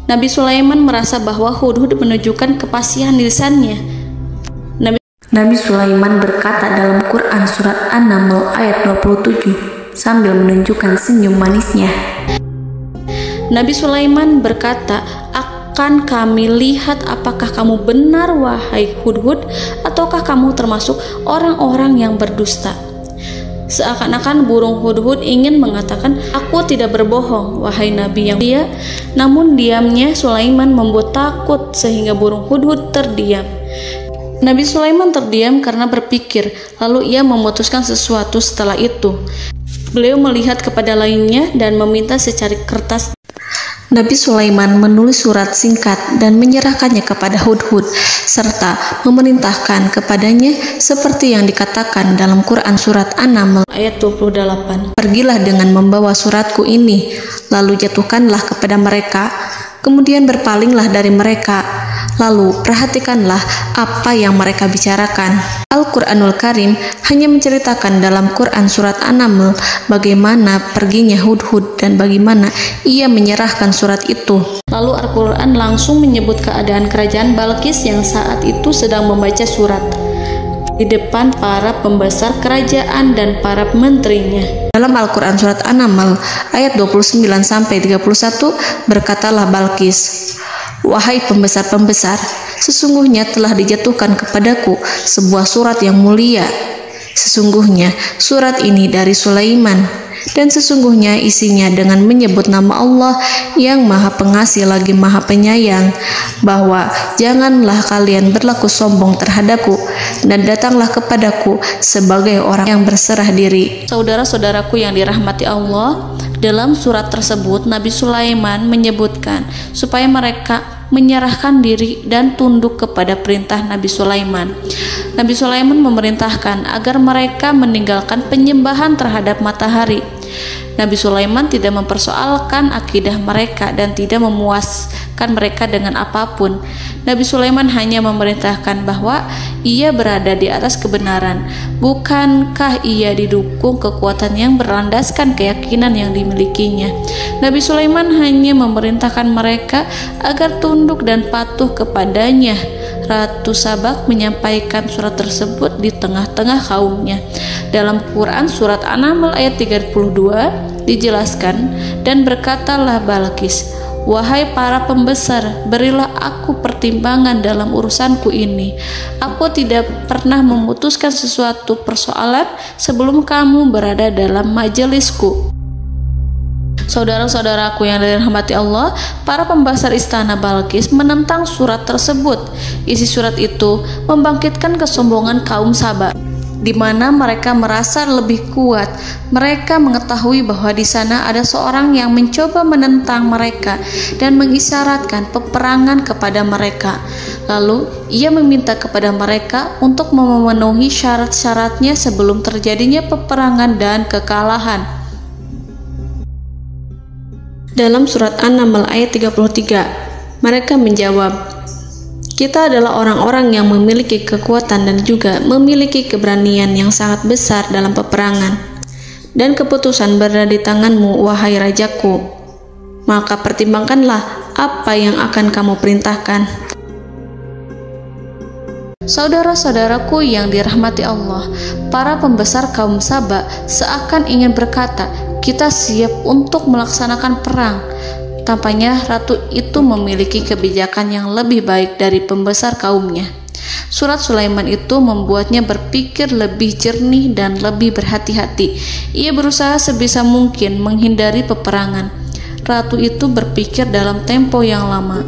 Nabi Sulaiman merasa bahwa hudhud menunjukkan kepasihan lisannya. Nabi Sulaiman berkata dalam Quran surat An-Naml ayat 27 sambil menunjukkan senyum manisnya. Nabi Sulaiman berkata, "Akan kami lihat apakah kamu benar wahai hudhud, ataukah kamu termasuk orang-orang yang berdusta." Seakan-akan burung hudhud ingin mengatakan, "Aku tidak berbohong, wahai Nabi yang mulia." Namun diamnya Sulaiman membuat takut sehingga burung hudhud terdiam. Nabi Sulaiman terdiam karena berpikir, lalu ia memutuskan sesuatu setelah itu. Beliau melihat kepada lainnya dan meminta secari kertas. Nabi Sulaiman menulis surat singkat dan menyerahkannya kepada hudhud serta memerintahkan kepadanya seperti yang dikatakan dalam Quran surat An-Naml ayat 28. "Pergilah dengan membawa suratku ini, lalu jatuhkanlah kepada mereka, kemudian berpalinglah dari mereka, lalu perhatikanlah apa yang mereka bicarakan." Al-Quranul Karim hanya menceritakan dalam Quran surat An-Naml bagaimana perginya hudhud dan bagaimana ia menyerahkan surat itu. Lalu Al-Quran langsung menyebut keadaan kerajaan Balqis yang saat itu sedang membaca surat di depan para pembesar kerajaan dan para menterinya. Dalam Al-Quran surat An-Naml ayat 29-31 berkatalah Balqis, "Wahai pembesar-pembesar, sesungguhnya telah dijatuhkan kepadaku sebuah surat yang mulia. Sesungguhnya surat ini dari Sulaiman, dan sesungguhnya isinya dengan menyebut nama Allah yang Maha Pengasih lagi Maha Penyayang, bahwa janganlah kalian berlaku sombong terhadapku, dan datanglah kepadaku sebagai orang yang berserah diri." Saudara-saudaraku yang dirahmati Allah, dalam surat tersebut Nabi Sulaiman menyebutkan supaya mereka menyerahkan diri dan tunduk kepada perintah Nabi Sulaiman. Nabi Sulaiman memerintahkan agar mereka meninggalkan penyembahan terhadap matahari. Nabi Sulaiman tidak mempersoalkan akidah mereka dan tidak memuaskan mereka dengan apapun. Nabi Sulaiman hanya memerintahkan bahwa ia berada di atas kebenaran. Bukankah ia didukung kekuatan yang berlandaskan keyakinan yang dimilikinya? Nabi Sulaiman hanya memerintahkan mereka agar tunduk dan patuh kepadanya. Ratu Sabak menyampaikan surat tersebut di tengah-tengah kaumnya. Dalam Quran surat An-Naml ayat 32 dijelaskan, "Dan berkatalah Balqis, wahai para pembesar, berilah aku pertimbangan dalam urusanku ini. Aku tidak pernah memutuskan sesuatu persoalan sebelum kamu berada dalam majelisku." Saudara-saudaraku yang dirahmati Allah, para pembesar istana Balqis menentang surat tersebut. Isi surat itu membangkitkan kesombongan kaum Sabak, di mana mereka merasa lebih kuat. Mereka mengetahui bahwa di sana ada seorang yang mencoba menentang mereka dan mengisyaratkan peperangan kepada mereka. Lalu ia meminta kepada mereka untuk memenuhi syarat-syaratnya sebelum terjadinya peperangan dan kekalahan. Dalam surat An-Naml ayat 33, mereka menjawab, "Kita adalah orang-orang yang memiliki kekuatan dan juga memiliki keberanian yang sangat besar dalam peperangan. Dan keputusan berada di tanganmu, wahai rajaku. Maka pertimbangkanlah apa yang akan kamu perintahkan." Saudara-saudaraku yang dirahmati Allah, para pembesar kaum Sabak seakan ingin berkata, "Kita siap untuk melaksanakan perang." Tampaknya ratu itu memiliki kebijakan yang lebih baik dari pembesar kaumnya. Surat Sulaiman itu membuatnya berpikir lebih jernih dan lebih berhati-hati. Ia berusaha sebisa mungkin menghindari peperangan. Ratu itu berpikir dalam tempo yang lama.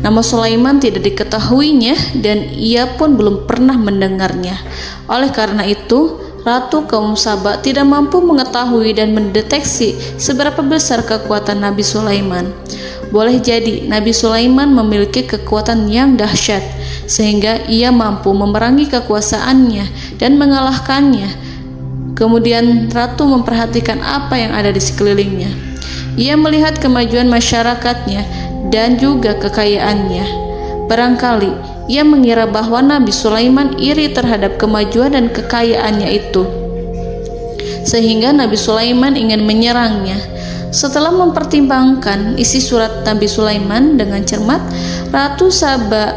Nama Sulaiman tidak diketahuinya dan ia pun belum pernah mendengarnya. Oleh karena itu, Ratu kaum Sabak tidak mampu mengetahui dan mendeteksi seberapa besar kekuatan Nabi Sulaiman. boleh jadi Nabi Sulaiman memiliki kekuatan yang dahsyat sehingga ia mampu memerangi kekuasaannya dan mengalahkannya. Kemudian ratu memperhatikan apa yang ada di sekelilingnya. Ia melihat kemajuan masyarakatnya dan juga kekayaannya. Barangkali ia mengira bahwa Nabi Sulaiman iri terhadap kemajuan dan kekayaannya itu, sehingga Nabi Sulaiman ingin menyerangnya. Setelah mempertimbangkan isi surat Nabi Sulaiman dengan cermat, Ratu Saba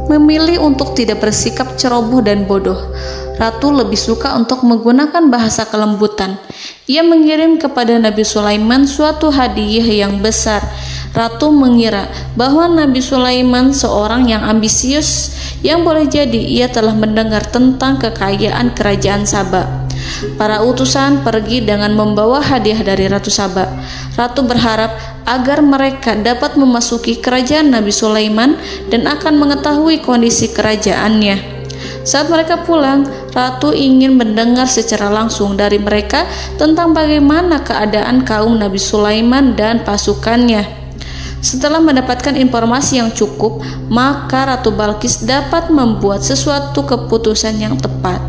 memilih untuk tidak bersikap ceroboh dan bodoh. Ratu lebih suka untuk menggunakan bahasa kelembutan. Ia mengirim kepada Nabi Sulaiman suatu hadiah yang besar. Ratu mengira bahwa Nabi Sulaiman seorang yang ambisius, yang boleh jadi ia telah mendengar tentang kekayaan kerajaan Saba. Para utusan pergi dengan membawa hadiah dari Ratu Saba. Ratu berharap agar mereka dapat memasuki kerajaan Nabi Sulaiman dan akan mengetahui kondisi kerajaannya. Saat mereka pulang, Ratu ingin mendengar secara langsung dari mereka tentang bagaimana keadaan kaum Nabi Sulaiman dan pasukannya. Setelah mendapatkan informasi yang cukup, maka Ratu Balqis dapat membuat sesuatu keputusan yang tepat.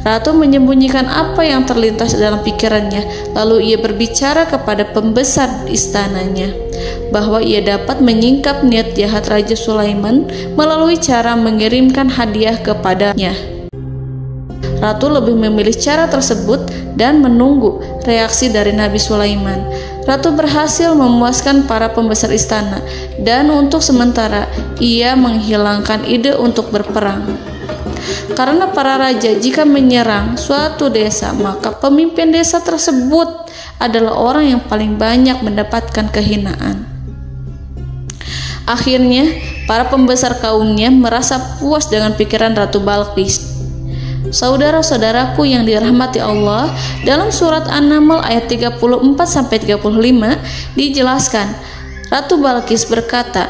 Ratu menyembunyikan apa yang terlintas dalam pikirannya, lalu ia berbicara kepada pembesar istananya bahwa ia dapat menyingkap niat jahat Raja Sulaiman melalui cara mengirimkan hadiah kepadanya. Ratu lebih memilih cara tersebut dan menunggu reaksi dari Nabi Sulaiman. Ratu berhasil memuaskan para pembesar istana, dan untuk sementara ia menghilangkan ide untuk berperang. Karena para raja jika menyerang suatu desa, maka pemimpin desa tersebut adalah orang yang paling banyak mendapatkan kehinaan. Akhirnya, para pembesar kaumnya merasa puas dengan pikiran Ratu Balqis. Saudara-saudaraku yang dirahmati Allah, dalam surat An-Naml ayat 34-35 dijelaskan, Ratu Balqis berkata,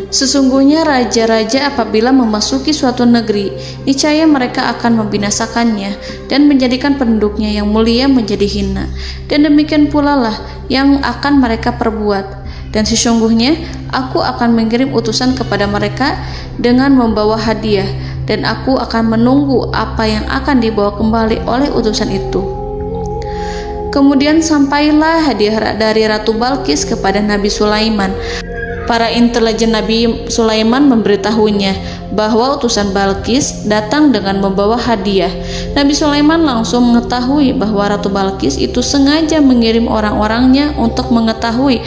"Sesungguhnya raja-raja apabila memasuki suatu negeri, niscaya mereka akan membinasakannya dan menjadikan penduduknya yang mulia menjadi hina. Dan demikian pula lah yang akan mereka perbuat. Dan sesungguhnya aku akan mengirim utusan kepada mereka dengan membawa hadiah, dan aku akan menunggu apa yang akan dibawa kembali oleh utusan itu." Kemudian sampailah hadiah dari Ratu Balqis kepada Nabi Sulaiman. Para intelijen Nabi Sulaiman memberitahunya bahwa utusan Balqis datang dengan membawa hadiah. Nabi Sulaiman langsung mengetahui bahwa Ratu Balqis itu sengaja mengirim orang-orangnya untuk mengetahui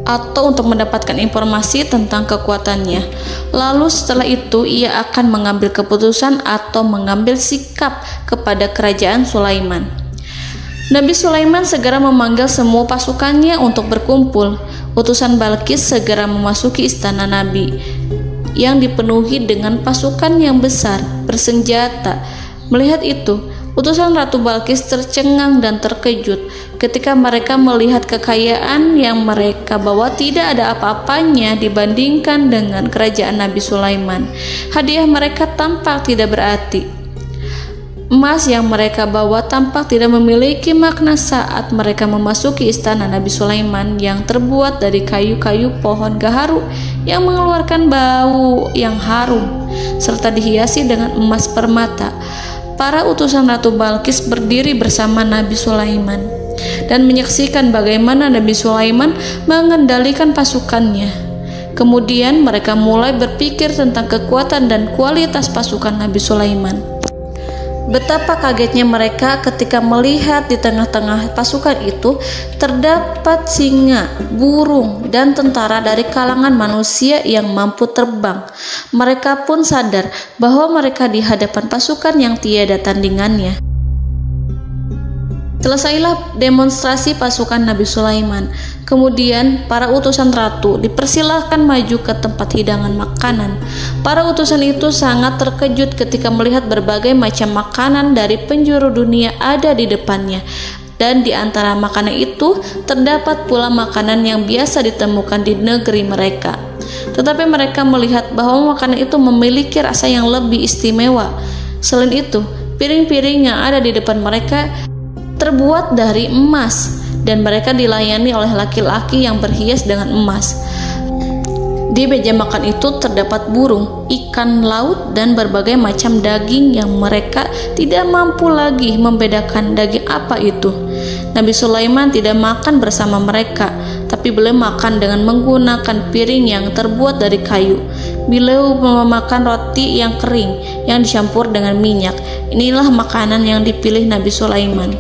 atau untuk mendapatkan informasi tentang kekuatannya. Lalu setelah itu ia akan mengambil keputusan atau mengambil sikap kepada kerajaan Sulaiman. Nabi Sulaiman segera memanggil semua pasukannya untuk berkumpul. Utusan Balqis segera memasuki istana Nabi yang dipenuhi dengan pasukan yang besar bersenjata. Melihat itu, utusan Ratu Balqis tercengang dan terkejut ketika mereka melihat kekayaan yang mereka bawa tidak ada apa-apanya dibandingkan dengan kerajaan Nabi Sulaiman. Hadiah mereka tampak tidak berarti. Emas yang mereka bawa tampak tidak memiliki makna saat mereka memasuki istana Nabi Sulaiman yang terbuat dari kayu-kayu pohon gaharu yang mengeluarkan bau yang harum serta dihiasi dengan emas permata. Para utusan Ratu Balqis berdiri bersama Nabi Sulaiman dan menyaksikan bagaimana Nabi Sulaiman mengendalikan pasukannya. Kemudian mereka mulai berpikir tentang kekuatan dan kualitas pasukan Nabi Sulaiman. Betapa kagetnya mereka ketika melihat di tengah-tengah pasukan itu terdapat singa, burung, dan tentara dari kalangan manusia yang mampu terbang. Mereka pun sadar bahwa mereka di hadapan pasukan yang tiada tandingannya. Selesailah demonstrasi pasukan Nabi Sulaiman. Kemudian para utusan ratu dipersilahkan maju ke tempat hidangan makanan. Para utusan itu sangat terkejut ketika melihat berbagai macam makanan dari penjuru dunia ada di depannya. Dan di antara makanan itu terdapat pula makanan yang biasa ditemukan di negeri mereka. Tetapi mereka melihat bahwa makanan itu memiliki rasa yang lebih istimewa. Selain itu, piring-piring yang ada di depan mereka terbuat dari emas dan mereka dilayani oleh laki-laki yang berhias dengan emas. Di meja makan itu terdapat burung, ikan laut, dan berbagai macam daging yang mereka tidak mampu lagi membedakan daging apa itu. Nabi Sulaiman tidak makan bersama mereka, tapi beliau makan dengan menggunakan piring yang terbuat dari kayu. Beliau memakan roti yang kering yang dicampur dengan minyak. Inilah makanan yang dipilih Nabi Sulaiman.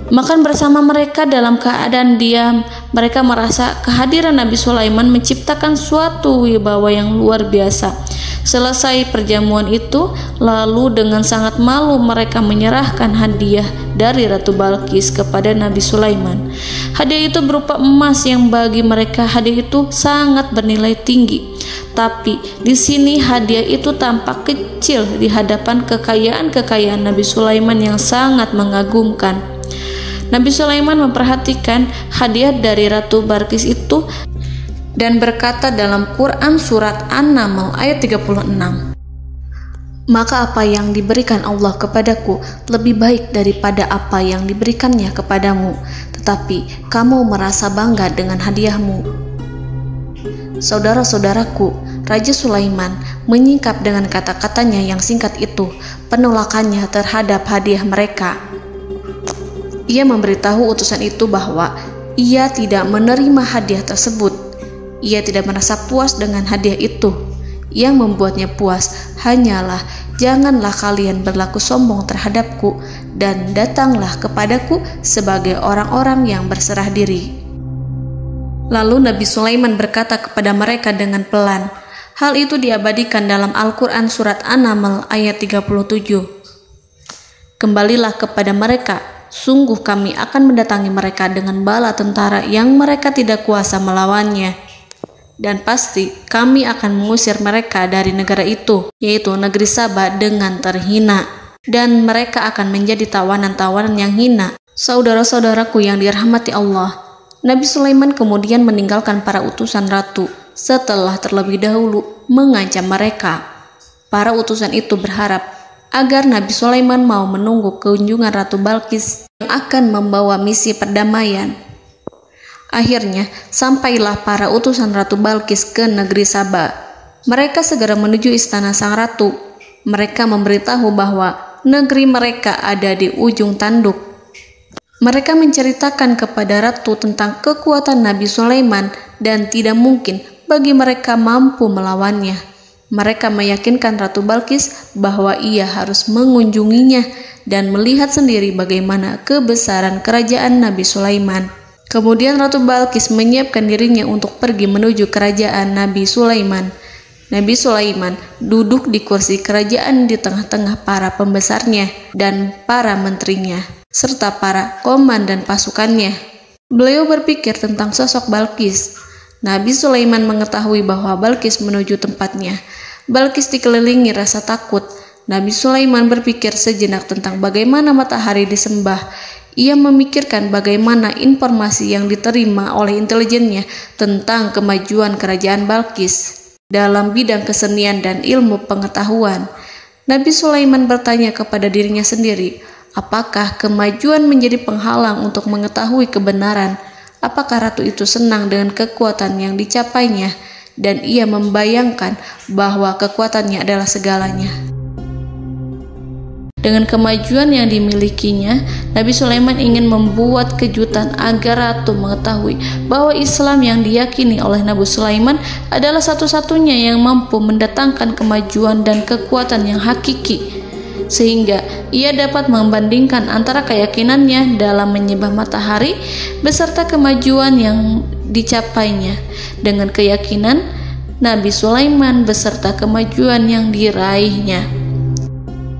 Makan bersama mereka dalam keadaan diam, mereka merasa kehadiran Nabi Sulaiman menciptakan suatu wibawa yang luar biasa. Selesai perjamuan itu, lalu dengan sangat malu mereka menyerahkan hadiah dari Ratu Balqis kepada Nabi Sulaiman. Hadiah itu berupa emas yang bagi mereka hadiah itu sangat bernilai tinggi. Tapi di sini hadiah itu tampak kecil di hadapan kekayaan Nabi Sulaiman yang sangat mengagumkan. Nabi Sulaiman memperhatikan hadiah dari Ratu Balqis itu dan berkata dalam Quran surat An-Naml ayat 36, "Maka apa yang diberikan Allah kepadaku lebih baik daripada apa yang diberikannya kepadamu, tetapi kamu merasa bangga dengan hadiahmu." Saudara-saudaraku, Raja Sulaiman menyingkap dengan kata-katanya yang singkat itu penolakannya terhadap hadiah mereka. Ia memberitahu utusan itu bahwa ia tidak menerima hadiah tersebut. Ia tidak merasa puas dengan hadiah itu. Yang membuatnya puas hanyalah, janganlah kalian berlaku sombong terhadapku dan datanglah kepadaku sebagai orang-orang yang berserah diri. Lalu Nabi Sulaiman berkata kepada mereka dengan pelan. Hal itu diabadikan dalam Al-Quran surat An-Naml ayat 37. "Kembalilah kepada mereka, sungguh kami akan mendatangi mereka dengan bala tentara yang mereka tidak kuasa melawannya. Dan pasti kami akan mengusir mereka dari negara itu, yaitu negeri Saba, dengan terhina. Dan mereka akan menjadi tawanan-tawanan yang hina." Saudara-saudaraku yang dirahmati Allah, Nabi Sulaiman kemudian meninggalkan para utusan ratu setelah terlebih dahulu mengancam mereka. Para utusan itu berharap agar Nabi Sulaiman mau menunggu kunjungan Ratu Balqis yang akan membawa misi perdamaian. Akhirnya, sampailah para utusan Ratu Balqis ke negeri Saba. Mereka segera menuju istana sang ratu. Mereka memberitahu bahwa negeri mereka ada di ujung tanduk. Mereka menceritakan kepada ratu tentang kekuatan Nabi Sulaiman dan tidak mungkin bagi mereka mampu melawannya. Mereka meyakinkan Ratu Balqis bahwa ia harus mengunjunginya dan melihat sendiri bagaimana kebesaran kerajaan Nabi Sulaiman. Kemudian Ratu Balqis menyiapkan dirinya untuk pergi menuju kerajaan Nabi Sulaiman. Nabi Sulaiman duduk di kursi kerajaan di tengah-tengah para pembesarnya dan para menterinya, serta para komandan pasukannya. Beliau berpikir tentang sosok Balqis. Nabi Sulaiman mengetahui bahwa Balqis menuju tempatnya. Balqis dikelilingi rasa takut. Nabi Sulaiman berpikir sejenak tentang bagaimana matahari disembah. Ia memikirkan bagaimana informasi yang diterima oleh intelijennya tentang kemajuan kerajaan Balqis dalam bidang kesenian dan ilmu pengetahuan. Nabi Sulaiman bertanya kepada dirinya sendiri, apakah kemajuan menjadi penghalang untuk mengetahui kebenaran? Apakah ratu itu senang dengan kekuatan yang dicapainya? Dan ia membayangkan bahwa kekuatannya adalah segalanya. Dengan kemajuan yang dimilikinya, Nabi Sulaiman ingin membuat kejutan agar ratu mengetahui bahwa Islam yang diyakini oleh Nabi Sulaiman adalah satu-satunya yang mampu mendatangkan kemajuan dan kekuatan yang hakiki, sehingga ia dapat membandingkan antara keyakinannya dalam menyembah matahari beserta kemajuan yang dicapainya dengan keyakinan Nabi Sulaiman beserta kemajuan yang diraihnya.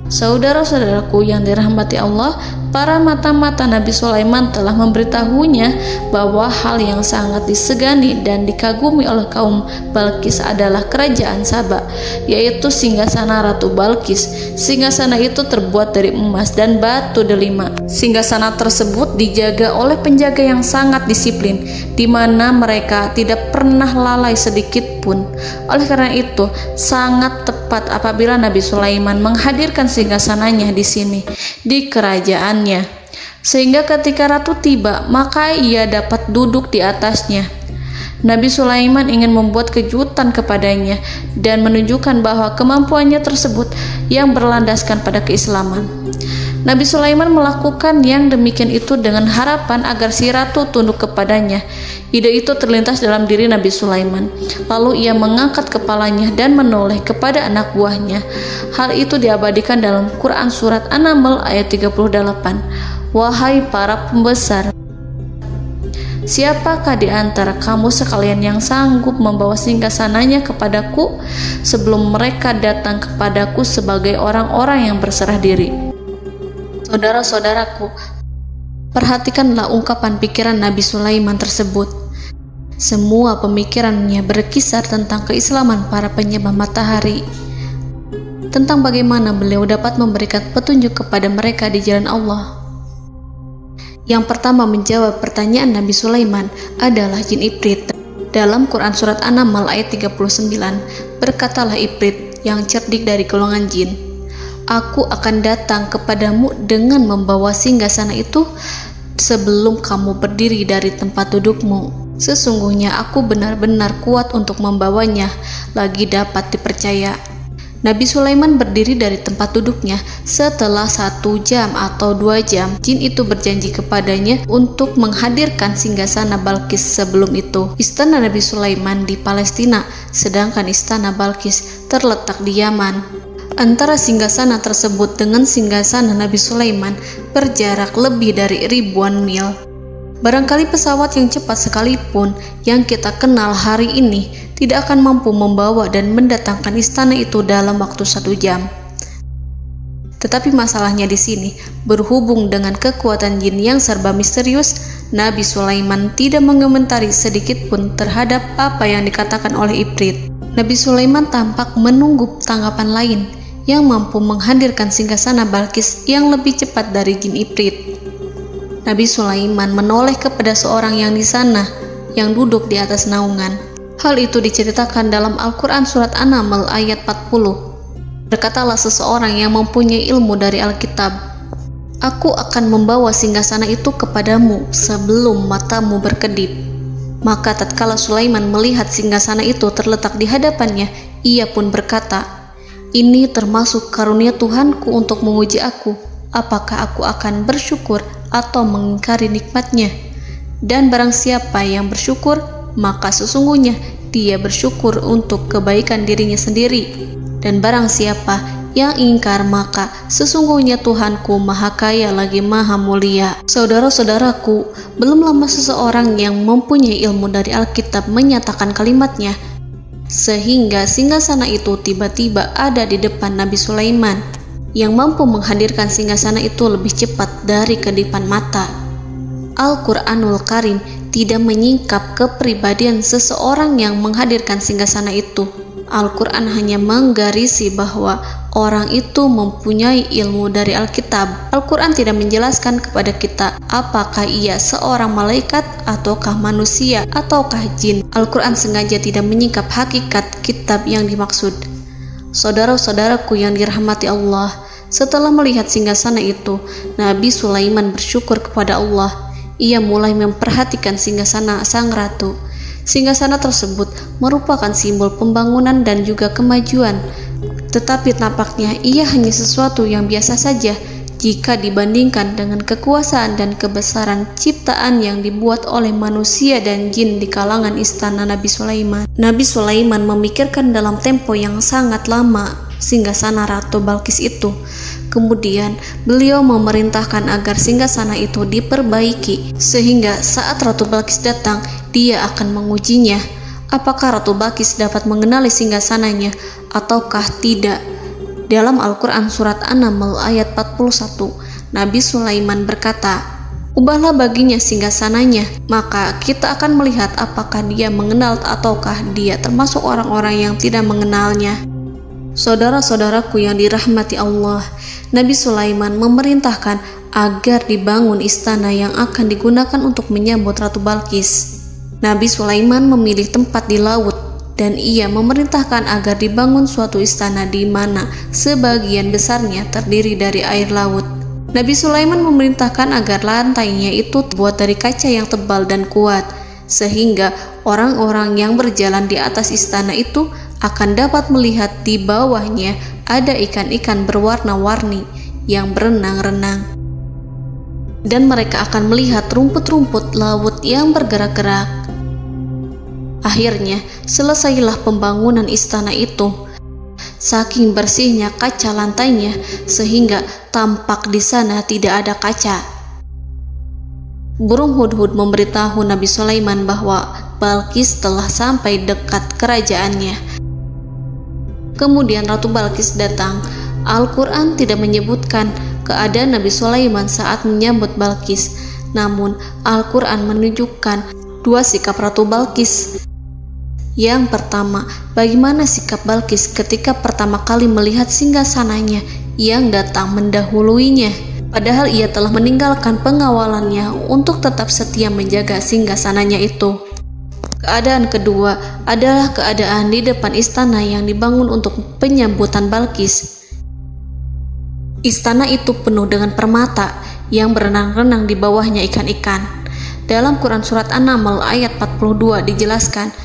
Saudara-saudaraku yang dirahmati Allah, para mata-mata Nabi Sulaiman telah memberitahunya bahwa hal yang sangat disegani dan dikagumi oleh kaum Balqis adalah kerajaan Saba, yaitu singgasana Ratu Balqis. Singgasana itu terbuat dari emas dan batu delima. Singgasana tersebut dijaga oleh penjaga yang sangat disiplin, di mana mereka tidak pernah lalai sedikit pun. Oleh karena itu, sangat tepat apabila Nabi Sulaiman menghadirkan singgasananya di sini, di kerajaannya. sehingga ketika ratu tiba, maka ia dapat duduk di atasnya. Nabi Sulaiman ingin membuat kejutan kepadanya dan menunjukkan bahwa kemampuannya tersebut yang berlandaskan pada keislaman. Nabi Sulaiman melakukan yang demikian itu dengan harapan agar si ratu tunduk kepadanya. Ide itu terlintas dalam diri Nabi Sulaiman. Lalu ia mengangkat kepalanya dan menoleh kepada anak buahnya. Hal itu diabadikan dalam Quran Surat An-Naml ayat 38. Wahai para pembesar, siapakah di antara kamu sekalian yang sanggup membawa singgasananya kepadaku sebelum mereka datang kepadaku sebagai orang-orang yang berserah diri? Saudara-saudaraku, perhatikanlah ungkapan pikiran Nabi Sulaiman tersebut. Semua pemikirannya berkisar tentang keislaman para penyembah matahari, tentang bagaimana beliau dapat memberikan petunjuk kepada mereka di jalan Allah. Yang pertama menjawab pertanyaan Nabi Sulaiman adalah jin Ifrit. Dalam Quran Surat An-Naml ayat 39, berkatalah Ifrit yang cerdik dari golongan jin, "Aku akan datang kepadamu dengan membawa singgasana itu sebelum kamu berdiri dari tempat dudukmu. Sesungguhnya aku benar-benar kuat untuk membawanya, lagi dapat dipercaya." Nabi Sulaiman berdiri dari tempat duduknya. Setelah 1 jam atau 2 jam, jin itu berjanji kepadanya untuk menghadirkan singgasana Balkis. Sebelum itu, istana Nabi Sulaiman di Palestina, sedangkan istana Balkis terletak di Yaman. Antara singgasana tersebut dengan singgasana Nabi Sulaiman berjarak lebih dari ribuan mil. Barangkali pesawat yang cepat sekalipun yang kita kenal hari ini tidak akan mampu membawa dan mendatangkan istana itu dalam waktu 1 jam. Tetapi masalahnya di sini, berhubung dengan kekuatan jin yang serba misterius, Nabi Sulaiman tidak mengomentari sedikit pun terhadap apa yang dikatakan oleh Ifrit. Nabi Sulaiman tampak menunggu tanggapan lain yang mampu menghadirkan singgasana Balkis yang lebih cepat dari jin Ifrit. Nabi Sulaiman menoleh kepada seorang yang di sana, yang duduk di atas naungan. Hal itu diceritakan dalam Al-Quran Surat An-Naml ayat 40. Berkatalah seseorang yang mempunyai ilmu dari Alkitab, "Aku akan membawa singgasana itu kepadamu sebelum matamu berkedip." Maka tatkala Sulaiman melihat singgasana itu terletak di hadapannya, ia pun berkata, "Ini termasuk karunia Tuhanku untuk menguji aku. Apakah aku akan bersyukur atau mengingkari nikmatnya? Dan barang siapa yang bersyukur, maka sesungguhnya dia bersyukur untuk kebaikan dirinya sendiri. Dan barang siapa yang ingkar, maka sesungguhnya Tuhanku maha kaya lagi maha mulia." Saudara-saudaraku, belum lama seseorang yang mempunyai ilmu dari Alkitab menyatakan kalimatnya, sehingga singgasana itu tiba-tiba ada di depan Nabi Sulaiman, yang mampu menghadirkan singgasana itu lebih cepat dari kedipan mata. Al-Quranul Karim tidak menyingkap kepribadian seseorang yang menghadirkan singgasana itu. Al-Quran hanya menggarisi bahwa orang itu mempunyai ilmu dari Alkitab. Al-Quran tidak menjelaskan kepada kita apakah ia seorang malaikat ataukah manusia ataukah jin. Al-Quran sengaja tidak menyingkap hakikat kitab yang dimaksud. Saudara-saudaraku yang dirahmati Allah, setelah melihat singgasana itu, Nabi Sulaiman bersyukur kepada Allah. Ia mulai memperhatikan singgasana sang ratu. Singgasana tersebut merupakan simbol pembangunan dan juga kemajuan, tetapi tampaknya ia hanya sesuatu yang biasa saja jika dibandingkan dengan kekuasaan dan kebesaran ciptaan yang dibuat oleh manusia dan jin di kalangan istana Nabi Sulaiman. Nabi Sulaiman memikirkan dalam tempo yang sangat lama singgasana Ratu Balkis itu. Kemudian beliau memerintahkan agar singgasana itu diperbaiki, sehingga saat Ratu Balkis datang, dia akan mengujinya. Apakah Ratu Balkis dapat mengenali singgasananya ataukah tidak? Dalam Al-Quran Surat An-Naml ayat 41, Nabi Sulaiman berkata, "Ubahlah baginya singgasananya, maka kita akan melihat apakah dia mengenal ataukah dia termasuk orang-orang yang tidak mengenalnya." Saudara-saudaraku yang dirahmati Allah, Nabi Sulaiman memerintahkan agar dibangun istana yang akan digunakan untuk menyambut Ratu Balkis. Nabi Sulaiman memilih tempat di laut, dan ia memerintahkan agar dibangun suatu istana di mana sebagian besarnya terdiri dari air laut. Nabi Sulaiman memerintahkan agar lantainya itu terbuat dari kaca yang tebal dan kuat, sehingga orang-orang yang berjalan di atas istana itu akan dapat melihat di bawahnya ada ikan-ikan berwarna-warni yang berenang-renang. Dan mereka akan melihat rumput-rumput laut yang bergerak-gerak. Akhirnya, selesailah pembangunan istana itu. Saking bersihnya kaca lantainya, sehingga tampak di sana tidak ada kaca. Burung hudhud memberitahu Nabi Sulaiman bahwa Balqis telah sampai dekat kerajaannya. Kemudian Ratu Balqis datang. Al-Quran tidak menyebutkan keadaan Nabi Sulaiman saat menyambut Balqis, namun Al-Quran menunjukkan dua sikap Ratu Balqis. Yang pertama, bagaimana sikap Balqis ketika pertama kali melihat singgasananya yang datang mendahuluinya, padahal ia telah meninggalkan pengawalannya untuk tetap setia menjaga singgasananya itu. Keadaan kedua adalah keadaan di depan istana yang dibangun untuk penyambutan Balqis. Istana itu penuh dengan permata yang berenang-renang di bawahnya ikan-ikan. Dalam Quran Surat An-Naml ayat 42 dijelaskan,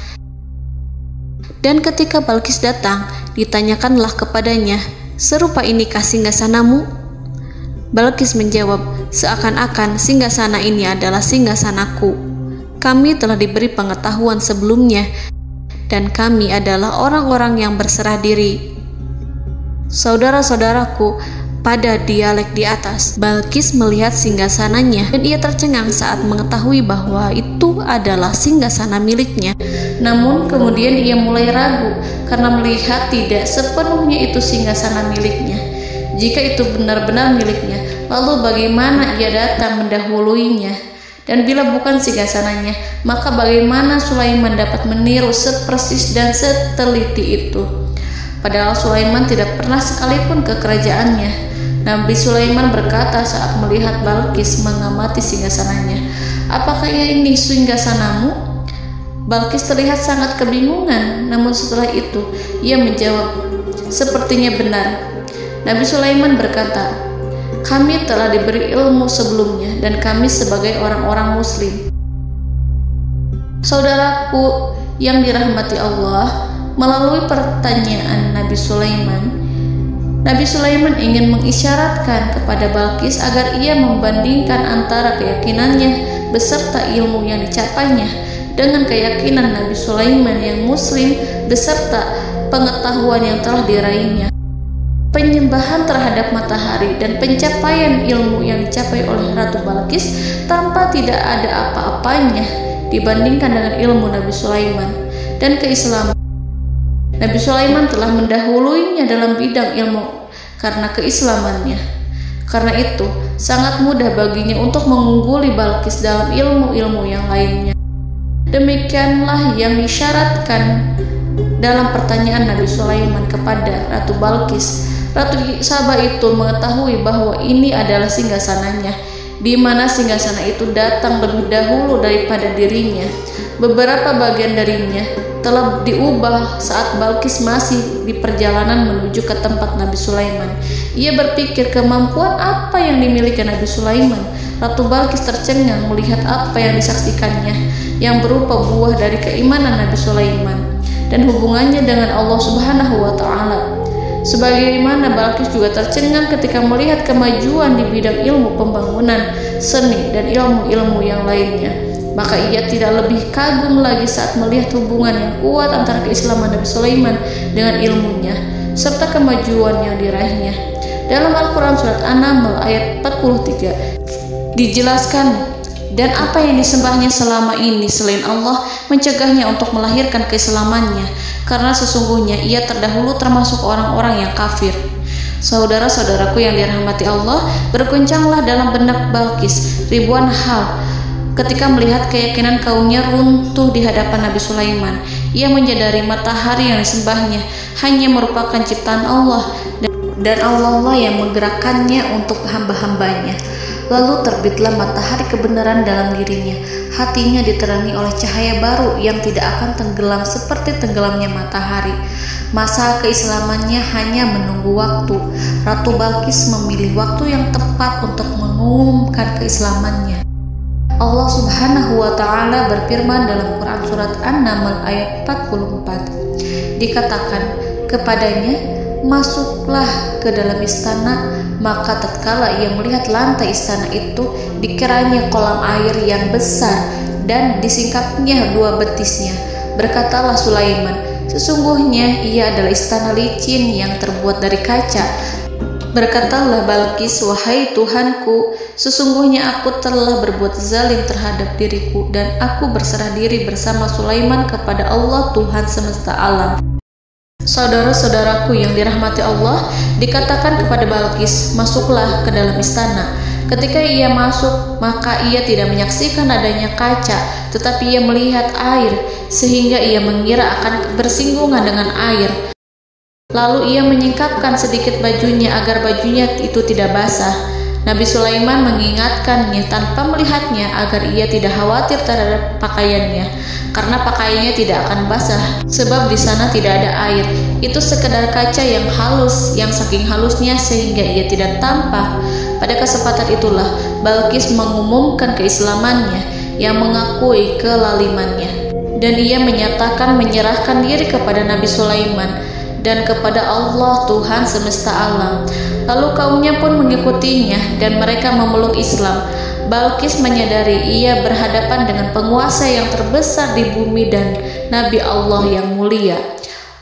dan ketika Balqis datang, ditanyakanlah kepadanya, "Serupa inikah singgasanamu?" Balqis menjawab, "Seakan-akan singgasana ini adalah singgasanaku. Kami telah diberi pengetahuan sebelumnya, dan kami adalah orang-orang yang berserah diri." Saudara-saudaraku, pada dialek di atas, Balqis melihat singgasananya dan ia tercengang saat mengetahui bahwa itu adalah singgasana miliknya. Namun kemudian ia mulai ragu karena melihat tidak sepenuhnya itu singgasana miliknya. Jika itu benar-benar miliknya, lalu bagaimana ia datang mendahuluinya? Dan bila bukan singgasananya, maka bagaimana Sulaiman dapat meniru sepersis dan seteliti itu? Padahal Sulaiman tidak pernah sekalipun ke kerajaannya. Nabi Sulaiman berkata saat melihat Balqis mengamati singgasananya, "Apakah ini singgasanamu?" Balqis terlihat sangat kebingungan, namun setelah itu ia menjawab, "Sepertinya benar." Nabi Sulaiman berkata, "Kami telah diberi ilmu sebelumnya dan kami sebagai orang-orang muslim." Saudaraku yang dirahmati Allah, melalui pertanyaan Nabi Sulaiman ingin mengisyaratkan kepada Balqis agar ia membandingkan antara keyakinannya beserta ilmu yang dicapainya dengan keyakinan Nabi Sulaiman yang muslim beserta pengetahuan yang telah diraihnya. Penyembahan terhadap matahari dan pencapaian ilmu yang dicapai oleh Ratu Balqis tanpa tidak ada apa-apanya dibandingkan dengan ilmu Nabi Sulaiman dan keislaman. Nabi Sulaiman telah mendahuluinya dalam bidang ilmu karena keislamannya. Karena itu, sangat mudah baginya untuk mengungguli Balqis dalam ilmu-ilmu yang lainnya. Demikianlah yang disyaratkan dalam pertanyaan Nabi Sulaiman kepada Ratu Balqis. Ratu Saba itu mengetahui bahwa ini adalah singgasananya, di mana singgasana itu datang lebih dahulu daripada dirinya. Beberapa bagian darinya telah diubah saat Balqis masih di perjalanan menuju ke tempat Nabi Sulaiman. Ia berpikir kemampuan apa yang dimiliki Nabi Sulaiman. Ratu Balqis tercengang melihat apa yang disaksikannya, yang berupa buah dari keimanan Nabi Sulaiman dan hubungannya dengan Allah Subhanahu wa Ta'ala. Sebagaimana Balqis juga tercengang ketika melihat kemajuan di bidang ilmu pembangunan, seni, dan ilmu-ilmu yang lainnya. Maka ia tidak lebih kagum lagi saat melihat hubungan yang kuat antara keislaman Nabi Sulaiman dengan ilmunya serta kemajuan yang diraihnya. Dalam Al-Quran Surat An-Naml ayat 43 dijelaskan, dan apa yang disembahnya selama ini selain Allah mencegahnya untuk melahirkan keislamannya, karena sesungguhnya ia terdahulu termasuk orang-orang yang kafir. Saudara-saudaraku yang dirahmati Allah, berguncanglah dalam benak Balqis ribuan hal ketika melihat keyakinan kaumnya runtuh di hadapan Nabi Sulaiman. Ia menyadari matahari yang disembahnya hanya merupakan ciptaan Allah, dan Allah lah yang menggerakkannya untuk hamba-hambanya. Lalu terbitlah matahari kebenaran dalam dirinya. Hatinya diterangi oleh cahaya baru yang tidak akan tenggelam seperti tenggelamnya matahari. Masa keislamannya hanya menunggu waktu. Ratu Balqis memilih waktu yang tepat untuk mengumumkan keislamannya. Allah Subhanahu wa Ta'ala berfirman dalam Quran Surat An-Naml ayat 44. Dikatakan kepadanya, masuklah ke dalam istana. Maka tatkala ia melihat lantai istana itu, dikiranya kolam air yang besar dan disingkapnya 2 betisnya. Berkatalah Sulaiman, sesungguhnya ia adalah istana licin yang terbuat dari kaca. Berkatalah Balqis, wahai Tuhanku, sesungguhnya aku telah berbuat zalim terhadap diriku dan aku berserah diri bersama Sulaiman kepada Allah Tuhan semesta alam. Saudara-saudaraku yang dirahmati Allah, dikatakan kepada Balqis, masuklah ke dalam istana. Ketika ia masuk, maka ia tidak menyaksikan adanya kaca, tetapi ia melihat air, sehingga ia mengira akan bersinggungan dengan air. Lalu ia menyingkapkan sedikit bajunya agar bajunya itu tidak basah. Nabi Sulaiman mengingatkannya tanpa melihatnya agar ia tidak khawatir terhadap pakaiannya, karena pakaiannya tidak akan basah sebab di sana tidak ada air. Itu sekedar kaca yang halus, yang saking halusnya sehingga ia tidak tampak. Pada kesempatan itulah Balqis mengumumkan keislamannya yang mengakui kelalimannya, dan ia menyatakan menyerahkan diri kepada Nabi Sulaiman dan kepada Allah Tuhan semesta alam. Lalu kaumnya pun mengikutinya dan mereka memeluk Islam. Balqis menyadari ia berhadapan dengan penguasa yang terbesar di bumi dan Nabi Allah yang mulia.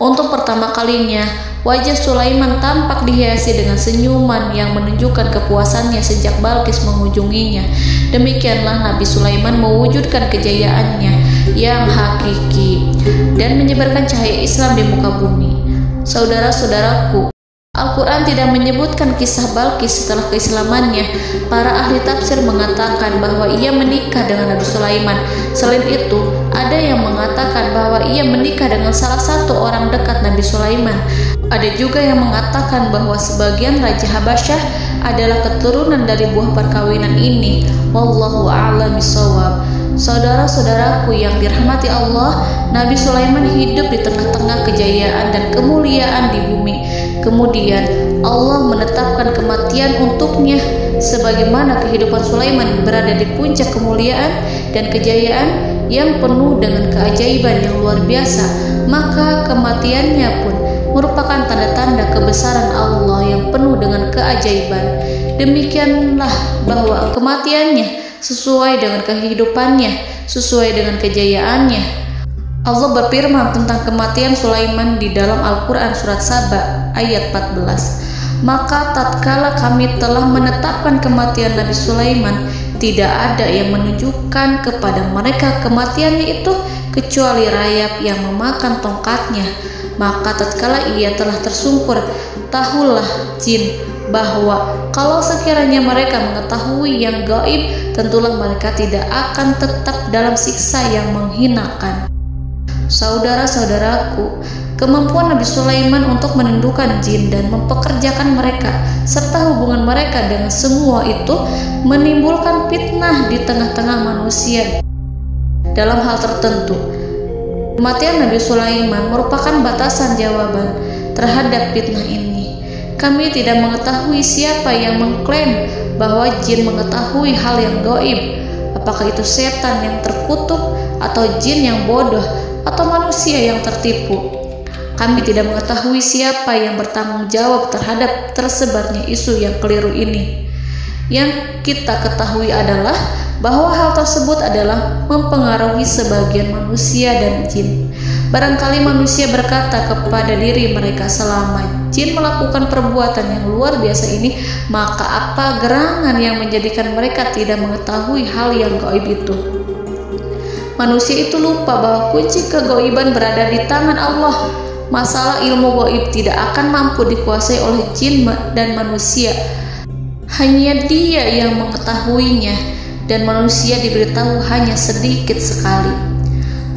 Untuk pertama kalinya, wajah Sulaiman tampak dihiasi dengan senyuman yang menunjukkan kepuasannya sejak Balqis mengunjunginya. Demikianlah Nabi Sulaiman mewujudkan kejayaannya yang hakiki dan menyebarkan cahaya Islam di muka bumi. Saudara-saudaraku, Al-Quran tidak menyebutkan kisah Balqis setelah keislamannya. Para ahli tafsir mengatakan bahwa ia menikah dengan Nabi Sulaiman. Selain itu, ada yang mengatakan bahwa ia menikah dengan salah satu orang dekat Nabi Sulaiman. Ada juga yang mengatakan bahwa sebagian Raja Habasyah adalah keturunan dari buah perkawinan ini. Wallahu a'lam bishawab. Saudara-saudaraku yang dirahmati Allah, Nabi Sulaiman hidup di tengah-tengah kejayaan dan kemuliaan di bumi. Kemudian Allah menetapkan kematian untuknya, sebagaimana kehidupan Sulaiman berada di puncak kemuliaan dan kejayaan yang penuh dengan keajaiban yang luar biasa, maka kematiannya pun merupakan tanda-tanda kebesaran Allah yang penuh dengan keajaiban. Demikianlah bahwa kematiannya sesuai dengan kehidupannya, sesuai dengan kejayaannya. Allah berfirman tentang kematian Sulaiman di dalam Al-Quran Surat Saba ayat 14. Maka tatkala kami telah menetapkan kematian Nabi Sulaiman, tidak ada yang menunjukkan kepada mereka kematiannya itu kecuali rayap yang memakan tongkatnya. Maka tatkala ia telah tersungkur, tahulah jin bahwa kalau sekiranya mereka mengetahui yang gaib, tentulah mereka tidak akan tetap dalam siksa yang menghinakan. Saudara-saudaraku, kemampuan Nabi Sulaiman untuk menundukkan jin dan mempekerjakan mereka serta hubungan mereka dengan semua itu menimbulkan fitnah di tengah-tengah manusia dalam hal tertentu. Kematian Nabi Sulaiman merupakan batasan jawaban terhadap fitnah ini. Kami tidak mengetahui siapa yang mengklaim bahwa jin mengetahui hal yang gaib. Apakah itu setan yang terkutuk, atau jin yang bodoh, atau manusia yang tertipu? Kami tidak mengetahui siapa yang bertanggung jawab terhadap tersebarnya isu yang keliru ini. Yang kita ketahui adalah bahwa hal tersebut adalah mempengaruhi sebagian manusia dan jin. Barangkali manusia berkata kepada diri mereka, selama jin melakukan perbuatan yang luar biasa ini, maka apa gerangan yang menjadikan mereka tidak mengetahui hal yang gaib itu? Manusia itu lupa bahwa kunci kegaiban berada di tangan Allah. Masalah ilmu gaib tidak akan mampu dikuasai oleh jin dan manusia. Hanya Dia yang mengetahuinya, dan manusia diberitahu hanya sedikit sekali.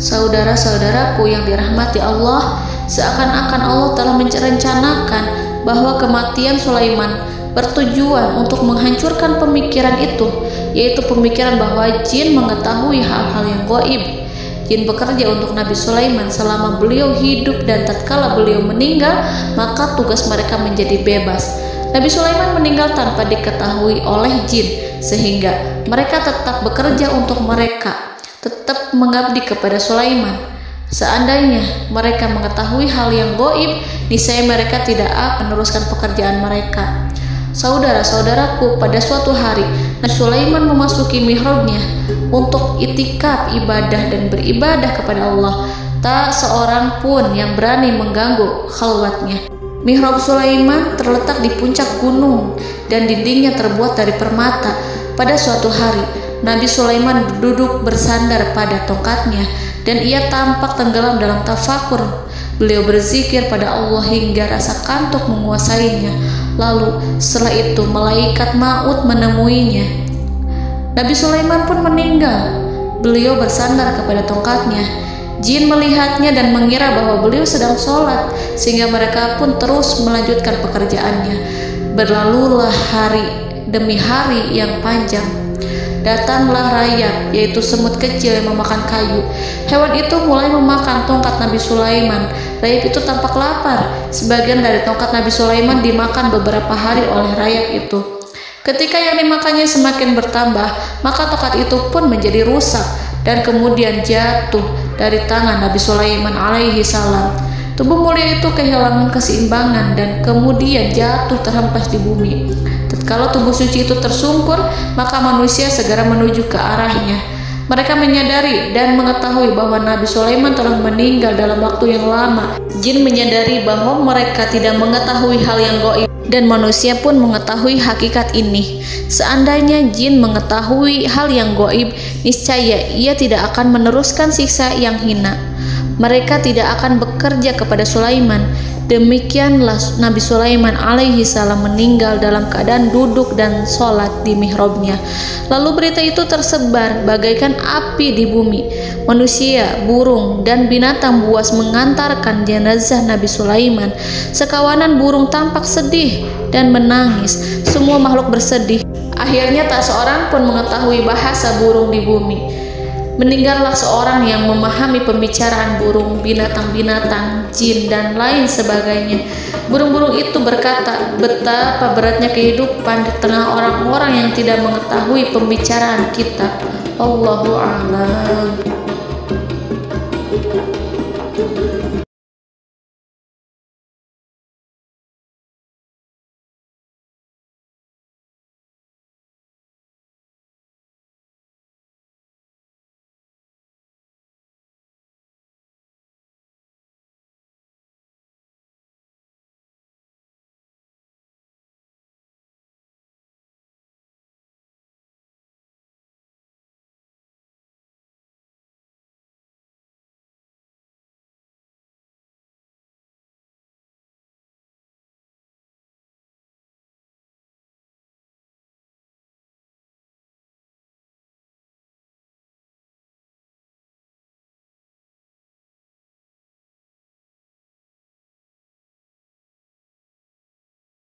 Saudara-saudaraku yang dirahmati Allah, seakan-akan Allah telah merencanakan bahwa kematian Sulaiman bertujuan untuk menghancurkan pemikiran itu, yaitu pemikiran bahwa jin mengetahui hal-hal yang gaib. Jin bekerja untuk Nabi Sulaiman selama beliau hidup, dan tatkala beliau meninggal, maka tugas mereka menjadi bebas. Nabi Sulaiman meninggal tanpa diketahui oleh jin, sehingga mereka tetap bekerja untuk mereka, tetap mengabdi kepada Sulaiman. Seandainya mereka mengetahui hal yang gaib, niscaya mereka tidak akan meneruskan pekerjaan mereka. Saudara-saudaraku, pada suatu hari Nabi Sulaiman memasuki mihrabnya untuk itikaf ibadah dan beribadah kepada Allah. Tak seorang pun yang berani mengganggu khalwatnya. Mihrab Sulaiman terletak di puncak gunung dan dindingnya terbuat dari permata. Pada suatu hari, Nabi Sulaiman duduk bersandar pada tongkatnya dan ia tampak tenggelam dalam tafakur. Beliau berzikir pada Allah hingga rasa kantuk menguasainya. Lalu setelah itu malaikat maut menemuinya. Nabi Sulaiman pun meninggal. Beliau bersandar kepada tongkatnya. Jin melihatnya dan mengira bahwa beliau sedang sholat, sehingga mereka pun terus melanjutkan pekerjaannya. Berlalulah hari demi hari yang panjang. Datanglah rayap, yaitu semut kecil yang memakan kayu. Hewan itu mulai memakan tongkat Nabi Sulaiman. Rayap itu tampak lapar. Sebagian dari tongkat Nabi Sulaiman dimakan beberapa hari oleh rayap itu. Ketika yang dimakannya semakin bertambah, maka tongkat itu pun menjadi rusak dan kemudian jatuh dari tangan Nabi Sulaiman alaihi salam. Tubuh mulia itu kehilangan keseimbangan dan kemudian jatuh terhempas di bumi. Tatkala tubuh suci itu tersungkur, maka manusia segera menuju ke arahnya. Mereka menyadari dan mengetahui bahwa Nabi Sulaiman telah meninggal dalam waktu yang lama. Jin menyadari bahwa mereka tidak mengetahui hal yang gaib, dan manusia pun mengetahui hakikat ini. Seandainya jin mengetahui hal yang gaib, niscaya ia tidak akan meneruskan siksa yang hina. Mereka tidak akan bekerja kepada Sulaiman. Demikianlah Nabi Sulaiman alaihi salam meninggal dalam keadaan duduk dan sholat di mihrabnya. Lalu berita itu tersebar bagaikan api di bumi. Manusia, burung, dan binatang buas mengantarkan jenazah Nabi Sulaiman. Sekawanan burung tampak sedih dan menangis. Semua makhluk bersedih. Akhirnya tak seorang pun mengetahui bahasa burung di bumi. Meninggallah seorang yang memahami pembicaraan burung, binatang-binatang, jin, dan lain sebagainya. Burung-burung itu berkata, betapa beratnya kehidupan di tengah orang-orang yang tidak mengetahui pembicaraan kita. Allahu a'lam.